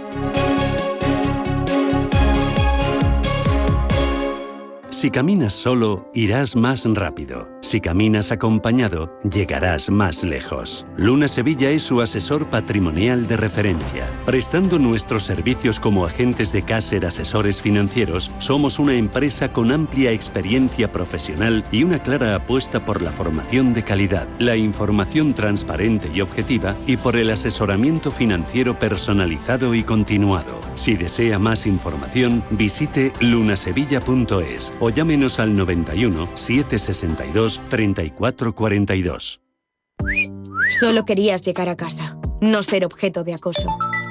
Si caminas solo, irás más rápido. Si caminas acompañado, llegarás más lejos. Luna Sevilla es su asesor patrimonial de referencia. Prestando nuestros servicios como agentes de Caser Asesores Financieros, somos una empresa con amplia experiencia profesional y una clara apuesta por la formación de calidad, la información transparente y objetiva y por el asesoramiento financiero personalizado y continuado. Si desea más información, visite lunasevilla.es o llámenos al 91 762 3442. Solo querías llegar a casa, no ser objeto de acoso.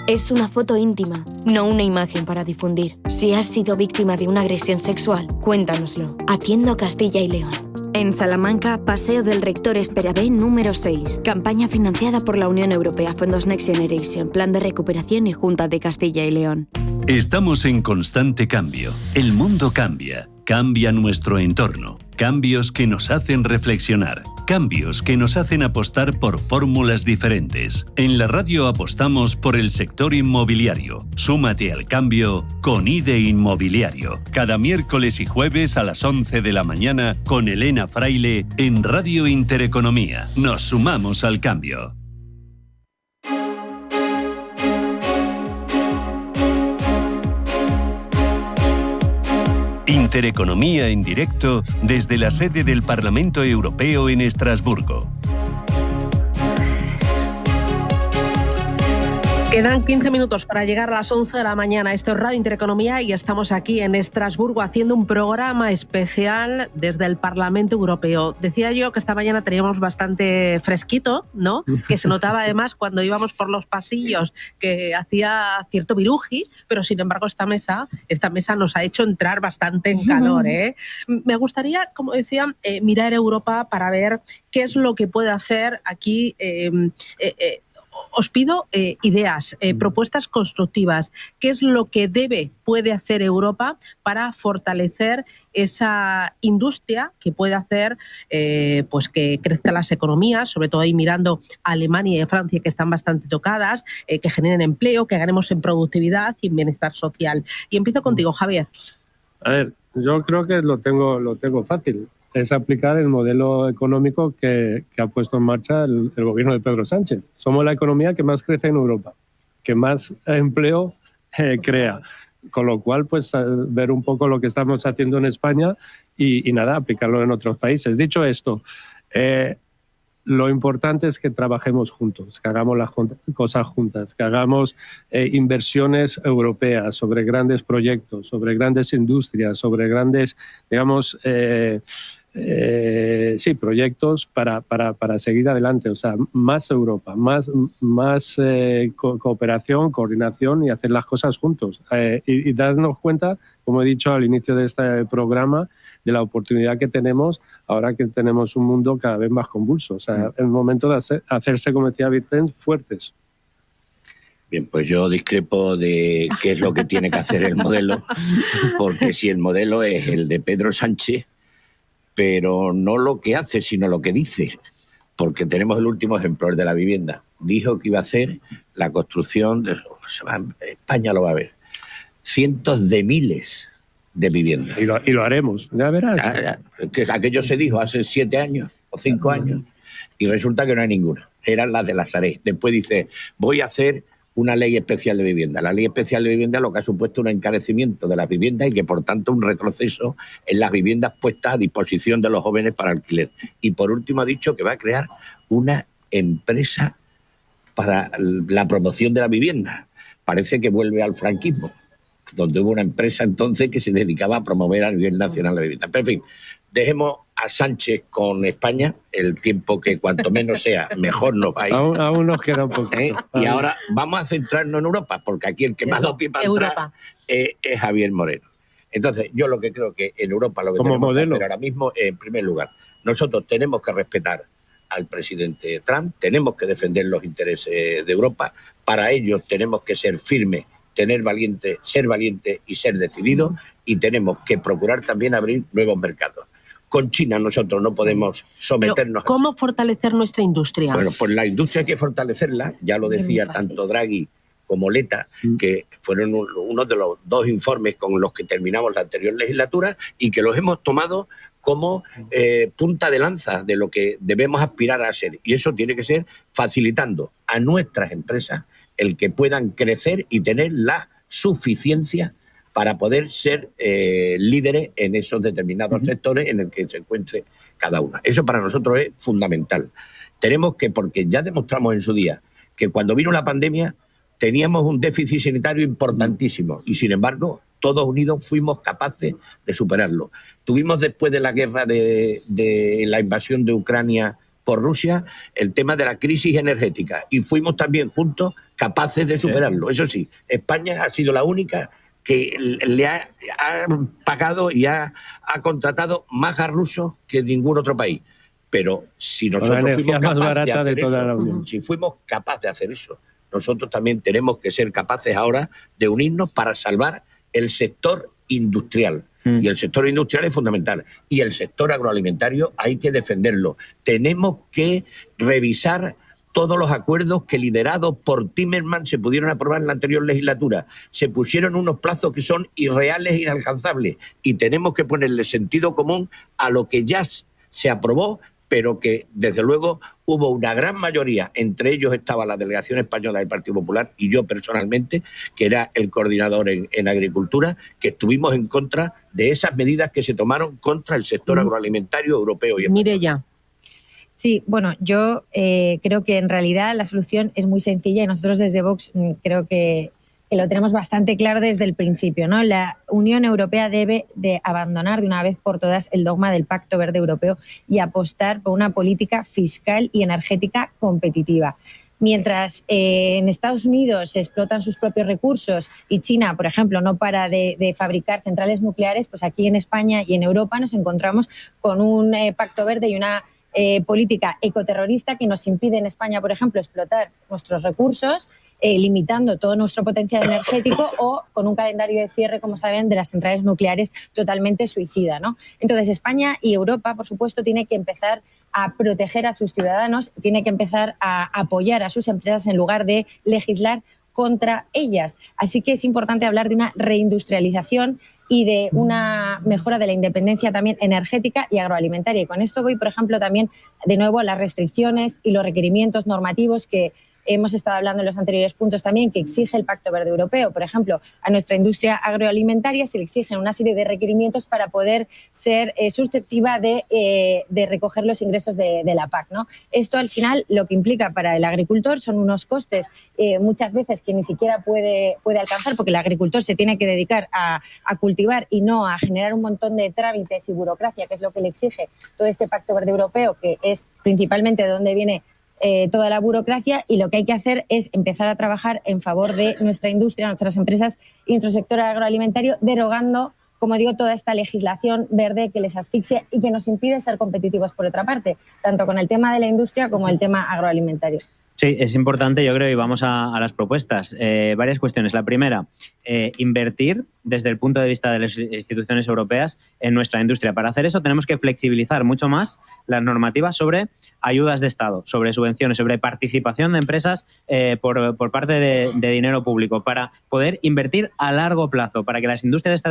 Es una foto íntima, no una imagen para difundir. Si has sido víctima de una agresión sexual, cuéntanoslo. Atiendo Castilla y León. En Salamanca, Paseo del Rector Esperabé número 6. Campaña financiada por la Unión Europea, Fondos Next Generation, Plan de Recuperación y Junta de Castilla y León. Estamos en constante cambio. El mundo cambia. Cambia nuestro entorno. Cambios que nos hacen reflexionar. Cambios que nos hacen apostar por fórmulas diferentes. En la radio apostamos por el sector inmobiliario. Súmate al cambio con IDE Inmobiliario. Cada miércoles y jueves a las 11 de la mañana con Elena Fraile en Radio Intereconomía. Nos sumamos al cambio. Intereconomía en directo desde la sede del Parlamento Europeo en Estrasburgo. Quedan 15 minutos para llegar a las 11 de la mañana. Esto es Radio Intereconomía y estamos aquí en Estrasburgo haciendo un programa especial desde el Parlamento Europeo. Decía yo que esta mañana teníamos bastante fresquito, ¿no? Que se notaba además cuando íbamos por los pasillos que hacía cierto viruji, pero sin embargo esta mesa nos ha hecho entrar bastante en calor, ¿eh? Me gustaría, como decía, mirar Europa para ver qué es lo que puede hacer aquí. Os pido ideas, propuestas constructivas. ¿Qué es lo que puede hacer Europa para fortalecer esa industria que puede hacer pues que crezcan las economías, sobre todo ahí mirando a Alemania y a Francia, que están bastante tocadas, que generen empleo, que ganemos en productividad y en bienestar social? Y empiezo contigo, Javier. A ver, yo creo que lo tengo fácil. Es aplicar el modelo económico que ha puesto en marcha el gobierno de Pedro Sánchez. Somos la economía que más crece en Europa, que más empleo crea. Con lo cual, pues ver un poco lo que estamos haciendo en España y nada, aplicarlo en otros países. Dicho esto, lo importante es que trabajemos juntos, que hagamos las cosas juntas, que hagamos inversiones europeas sobre grandes proyectos, sobre grandes industrias, sobre grandes, digamos, proyectos para seguir adelante. O sea, más Europa, más cooperación, coordinación y hacer las cosas juntos. Y darnos cuenta, como he dicho al inicio de este programa, de la oportunidad que tenemos ahora que tenemos un mundo cada vez más convulso. O sea, es el momento de hacerse, como decía Vicente, fuertes. Bien, pues yo discrepo de qué es lo que tiene que hacer el modelo, porque si el modelo es el de Pedro Sánchez, pero no lo que hace, sino lo que dice, porque tenemos el último ejemplo, el de la vivienda. Dijo que iba a hacer la construcción, España lo va a ver, cientos de miles de viviendas. Y lo haremos, ya verás. Que aquello se dijo hace 7 años o 5 años, y resulta que no hay ninguna. Eran las de la Sareb. Después dice, voy a hacer una ley especial de vivienda. La ley especial de vivienda lo que ha supuesto un encarecimiento de las viviendas y que, por tanto, un retroceso en las viviendas puestas a disposición de los jóvenes para alquiler. Y, por último, ha dicho que va a crear una empresa para la promoción de la vivienda. Parece que vuelve al franquismo, donde hubo una empresa entonces que se dedicaba a promover a nivel nacional la vivienda. Pero, en fin, dejemos a Sánchez con España, el tiempo que cuanto menos sea, mejor nos va a ir. Aún nos queda un poco. Y ahora vamos a centrarnos en Europa, porque aquí el que más da pie para entrar es Javier Moreno. Entonces, yo lo que creo que en Europa lo que tenemos que hacer ahora mismo es, en primer lugar, nosotros tenemos que respetar al presidente Trump, tenemos que defender los intereses de Europa, para ello tenemos que ser firmes, ser valiente y ser decididos, y tenemos que procurar también abrir nuevos mercados. Con China nosotros no podemos someternos. ¿Pero cómo fortalecer nuestra industria? Bueno, pues la industria hay que fortalecerla, ya lo decía tanto Draghi como Letta, que fueron uno de los 2 informes con los que terminamos la anterior legislatura y que los hemos tomado como punta de lanza de lo que debemos aspirar a ser. Y eso tiene que ser facilitando a nuestras empresas el que puedan crecer y tener la suficiencia para poder ser líderes en esos determinados sectores en el que se encuentre cada una. Eso para nosotros es fundamental. Tenemos que, porque ya demostramos en su día que cuando vino la pandemia teníamos un déficit sanitario importantísimo y, sin embargo, todos unidos fuimos capaces de superarlo. Tuvimos, después de la guerra de la invasión de Ucrania por Rusia, el tema de la crisis energética, y fuimos también juntos capaces de superarlo. Eso sí, España ha sido la única que le ha pagado y ha contratado más gas rusos que ningún otro país. Pero si nosotros fuimos capaces de hacer eso, si fuimos capaces de hacer eso, nosotros también tenemos que ser capaces ahora de unirnos para salvar el sector industrial. Y el sector industrial es fundamental. Y el sector agroalimentario hay que defenderlo. Tenemos que revisar todos los acuerdos que, liderados por Timmermans, se pudieron aprobar en la anterior legislatura. Se pusieron unos plazos que son irreales e inalcanzables. Y tenemos que ponerle sentido común a lo que ya se aprobó, pero que, desde luego, hubo una gran mayoría, entre ellos estaba la delegación española del Partido Popular y yo personalmente, que era el coordinador en Agricultura, que estuvimos en contra de esas medidas que se tomaron contra el sector agroalimentario europeo y español. Mireia. Sí, bueno, yo creo que en realidad la solución es muy sencilla y nosotros desde Vox creo que lo tenemos bastante claro desde el principio, ¿no? La Unión Europea debe de abandonar de una vez por todas el dogma del Pacto Verde Europeo y apostar por una política fiscal y energética competitiva. Mientras en Estados Unidos se explotan sus propios recursos y China, por ejemplo, no para de fabricar centrales nucleares, pues aquí en España y en Europa nos encontramos con un Pacto Verde y una política ecoterrorista que nos impide en España, por ejemplo, explotar nuestros recursos, limitando todo nuestro potencial energético o con un calendario de cierre, como saben, de las centrales nucleares totalmente suicida, ¿no? Entonces, España y Europa, por supuesto, tiene que empezar a proteger a sus ciudadanos, tiene que empezar a apoyar a sus empresas en lugar de legislar contra ellas. Así que es importante hablar de una reindustrialización y de una mejora de la independencia también energética y agroalimentaria. Y con esto voy, por ejemplo, también de nuevo a las restricciones y los requerimientos normativos que hemos estado hablando en los anteriores puntos también, que exige el Pacto Verde Europeo. Por ejemplo, a nuestra industria agroalimentaria se le exigen una serie de requerimientos para poder ser susceptiva de recoger los ingresos de la PAC, ¿no? Esto, al final, lo que implica para el agricultor son unos costes muchas veces que ni siquiera puede alcanzar, porque el agricultor se tiene que dedicar a cultivar y no a generar un montón de trámites y burocracia, que es lo que le exige todo este Pacto Verde Europeo, que es principalmente de donde viene toda la burocracia, y lo que hay que hacer es empezar a trabajar en favor de nuestra industria, nuestras empresas y nuestro sector agroalimentario, derogando, como digo, toda esta legislación verde que les asfixia y que nos impide ser competitivos por otra parte, tanto con el tema de la industria como el tema agroalimentario. Sí, es importante, yo creo, y vamos a las propuestas. Varias cuestiones. La primera, invertir desde el punto de vista de las instituciones europeas en nuestra industria. Para hacer eso tenemos que flexibilizar mucho más las normativas sobre ayudas de Estado, sobre subvenciones, sobre participación de empresas por parte de dinero público, para poder invertir a largo plazo, para que las industrias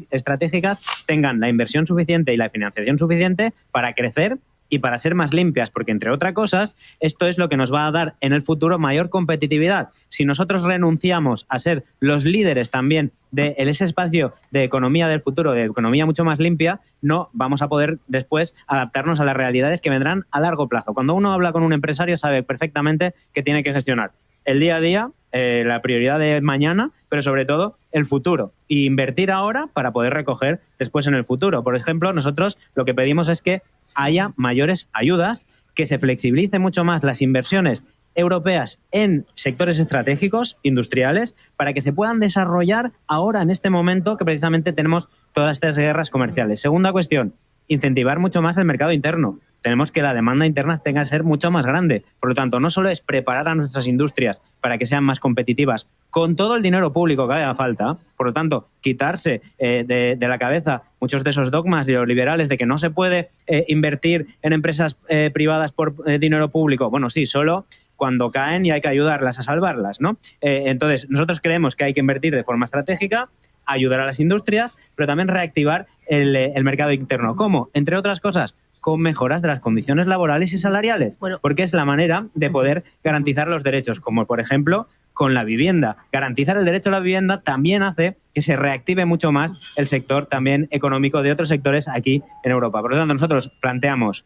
estratégicas tengan la inversión suficiente y la financiación suficiente para crecer y para ser más limpias, porque, entre otras cosas, esto es lo que nos va a dar en el futuro mayor competitividad. Si nosotros renunciamos a ser los líderes también de ese espacio de economía del futuro, de economía mucho más limpia, no vamos a poder después adaptarnos a las realidades que vendrán a largo plazo. Cuando uno habla con un empresario sabe perfectamente que tiene que gestionar el día a día, la prioridad de mañana, pero sobre todo el futuro, y invertir ahora para poder recoger después en el futuro. Por ejemplo, nosotros lo que pedimos es que haya mayores ayudas, que se flexibilicen mucho más las inversiones europeas en sectores estratégicos, industriales, para que se puedan desarrollar ahora, en este momento, que precisamente tenemos todas estas guerras comerciales. Segunda cuestión, incentivar mucho más el mercado interno. Tenemos que la demanda interna tenga que ser mucho más grande. Por lo tanto, no solo es preparar a nuestras industrias para que sean más competitivas con todo el dinero público que haga falta, por lo tanto, quitarse de la cabeza muchos de esos dogmas neoliberales de que no se puede invertir en empresas privadas por dinero público. Bueno, sí, solo cuando caen y hay que ayudarlas a salvarlas, ¿no? Entonces, nosotros creemos que hay que invertir de forma estratégica, ayudar a las industrias, pero también reactivar el mercado interno. ¿Cómo? Entre otras cosas, con mejoras de las condiciones laborales y salariales, porque es la manera de poder garantizar los derechos, como por ejemplo con la vivienda. Garantizar el derecho a la vivienda también hace que se reactive mucho más el sector también económico de otros sectores aquí en Europa. Por lo tanto, nosotros planteamos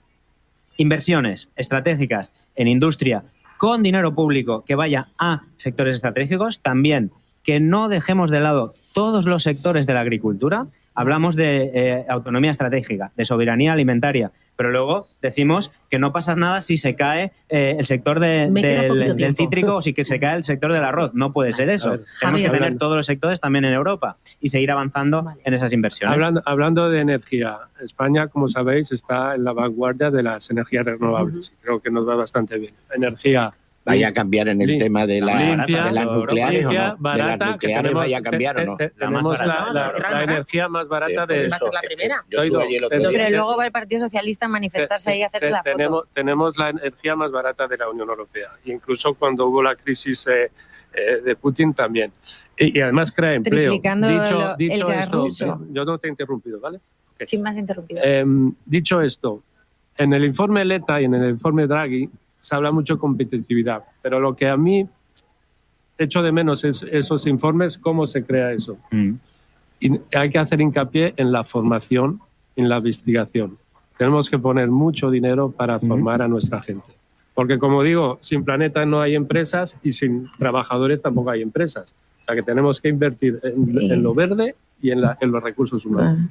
inversiones estratégicas en industria con dinero público que vaya a sectores estratégicos, también que no dejemos de lado todos los sectores de la agricultura. Hablamos de autonomía estratégica, de soberanía alimentaria, pero luego decimos que no pasa nada si se cae el sector del cítrico o si que se cae el sector del arroz. No puede ser eso. Tenemos que tener todos los sectores también en Europa y seguir avanzando en esas inversiones. Hablando de energía, España, como sabéis, está en la vanguardia de las energías renovables. Creo que nos va bastante bien. Energía... ¿Vaya a cambiar en el tema de, limpia, de las nucleares o no? Barata, ¿De las nucleares vaya a cambiar o no? Tenemos la energía más barata de... Va a ser la primera. Pero luego va el Partido Socialista a manifestarse ahí y hacerse la foto. Tenemos la energía más barata de la Unión Europea. Incluso cuando hubo la crisis de Putin también. Y además crea empleo. Dicho esto, yo no te he interrumpido, ¿vale? Okay. Sin más interrumpido. Dicho esto, en el informe Letta y en el informe Draghi se habla mucho de competitividad, pero lo que a mí echo de menos es esos informes, cómo se crea eso. Y hay que hacer hincapié en la formación, en la investigación. Tenemos que poner mucho dinero para formar a nuestra gente. Porque, como digo, sin planeta no hay empresas y sin trabajadores tampoco hay empresas. O sea que tenemos que invertir en lo verde y en los recursos humanos.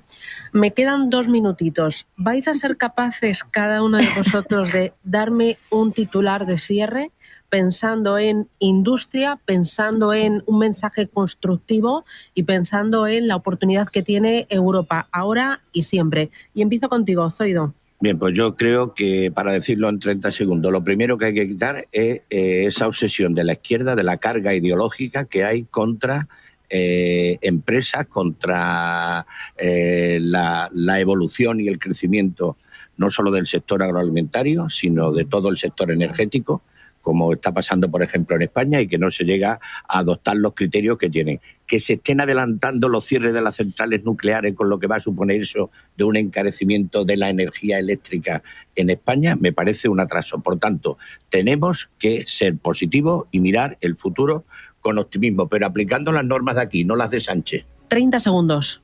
Me quedan 2 minutitos. ¿Vais a ser capaces, cada uno de vosotros, de darme un titular de cierre pensando en industria, pensando en un mensaje constructivo y pensando en la oportunidad que tiene Europa ahora y siempre? Y empiezo contigo, Zoido. Bien, pues yo creo que, para decirlo en 30 segundos, lo primero que hay que quitar es esa obsesión de la izquierda, de la carga ideológica que hay contra empresas, contra la evolución y el crecimiento no solo del sector agroalimentario, sino de todo el sector energético, como está pasando, por ejemplo, en España, y que no se llega a adoptar los criterios que tienen. Que se estén adelantando los cierres de las centrales nucleares, con lo que va a suponer eso de un encarecimiento de la energía eléctrica en España, me parece un atraso. Por tanto, tenemos que ser positivos y mirar el futuro con optimismo, pero aplicando las normas de aquí, no las de Sánchez. 30 segundos.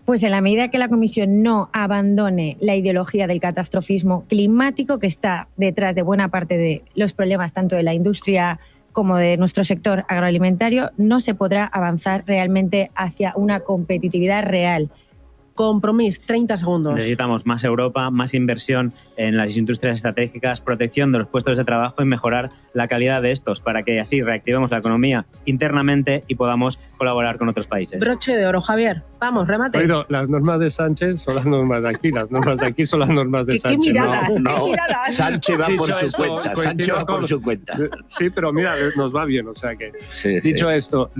Pues en la medida que la Comisión no abandone la ideología del catastrofismo climático que está detrás de buena parte de los problemas tanto de la industria como de nuestro sector agroalimentario, no se podrá avanzar realmente hacia una competitividad real. Compromís, 30 segundos. Necesitamos más Europa, más inversión en las industrias estratégicas, protección de los puestos de trabajo y mejorar la calidad de estos para que así reactivemos la economía internamente y podamos colaborar con otros países. Broche de oro, Javier. Vamos, remate. Oído, las normas de Sánchez son las normas de aquí, las normas de aquí son las normas de Sánchez. ¿Qué miradas? No, ¿Qué miradas? Sánchez va por su cuenta. Sánchez va por su cuenta. Sí, pero mira, nos va bien, o sea que... Sí, dicho esto,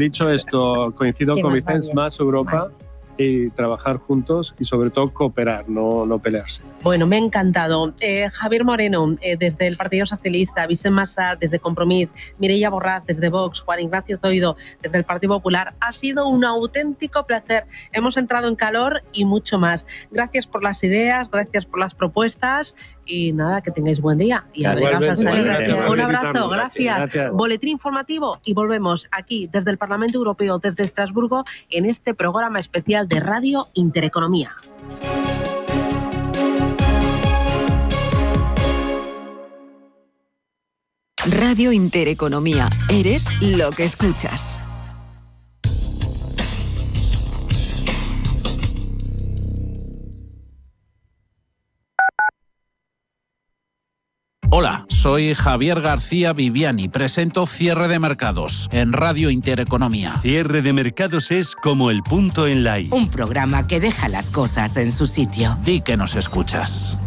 coincido con Vicens, más Europa... y trabajar juntos y sobre todo cooperar, no pelearse. Bueno, me ha encantado. Javier Moreno, desde el Partido Socialista, Vicent Massat, desde Compromís, Mireia Borràs, desde Vox, Juan Ignacio Zoido, desde el Partido Popular. Ha sido un auténtico placer. Hemos entrado en calor y mucho más. Gracias por las ideas, gracias por las propuestas y nada, que tengáis buen día. Y a ver, a salir. Un abrazo, gracias. Boletín informativo y volvemos aquí desde el Parlamento Europeo, desde Estrasburgo, en este programa especial de Radio Intereconomía. Radio Intereconomía. Eres lo que escuchas. Hola, soy Javier García Viviani. Presento Cierre de Mercados en Radio Intereconomía. Cierre de Mercados es como el punto en la I. Un programa que deja las cosas en su sitio. Di que nos escuchas.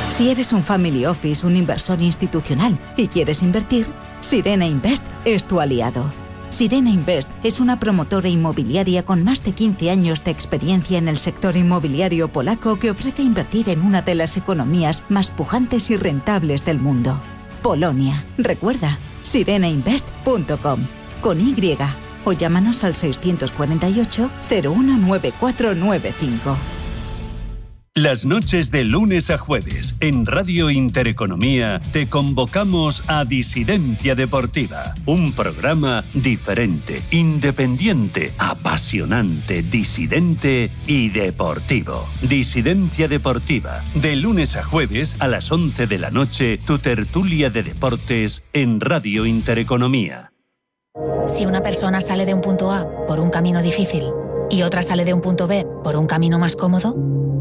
Si eres un family office, un inversor institucional y quieres invertir, Sirena Invest es tu aliado. Sirena Invest es una promotora inmobiliaria con más de 15 años de experiencia en el sector inmobiliario polaco que ofrece invertir en una de las economías más pujantes y rentables del mundo. Polonia. Recuerda, sirenainvest.com con Y o llámanos al 648 019495. Las noches de lunes a jueves en Radio Intereconomía te convocamos a Disidencia Deportiva, un programa diferente, independiente, apasionante, disidente y deportivo. Disidencia Deportiva, de lunes a jueves a las 11 de la noche, tu tertulia de deportes en Radio Intereconomía. Si una persona sale de un punto A por un camino difícil y otra sale de un punto B por un camino más cómodo,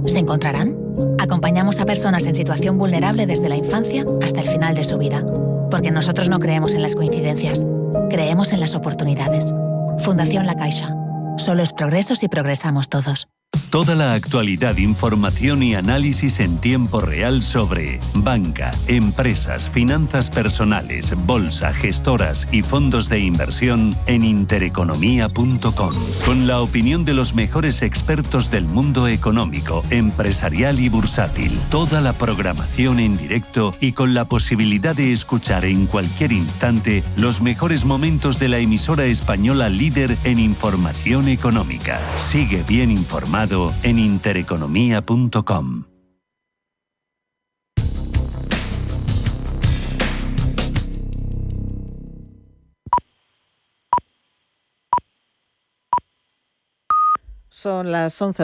¿se encontrarán? Acompañamos a personas en situación vulnerable desde la infancia hasta el final de su vida, porque nosotros no creemos en las coincidencias, creemos en las oportunidades. Fundación La Caixa. Solo es progreso si progresamos todos. Toda la actualidad, información y análisis en tiempo real sobre banca, empresas, finanzas personales, bolsa, gestoras y fondos de inversión en intereconomía.com. Con la opinión de los mejores expertos del mundo económico, empresarial y bursátil. Toda la programación en directo y con la posibilidad de escuchar en cualquier instante los mejores momentos de la emisora española líder en información económica. Sigue bien informado en intereconomía.com. Son las 11.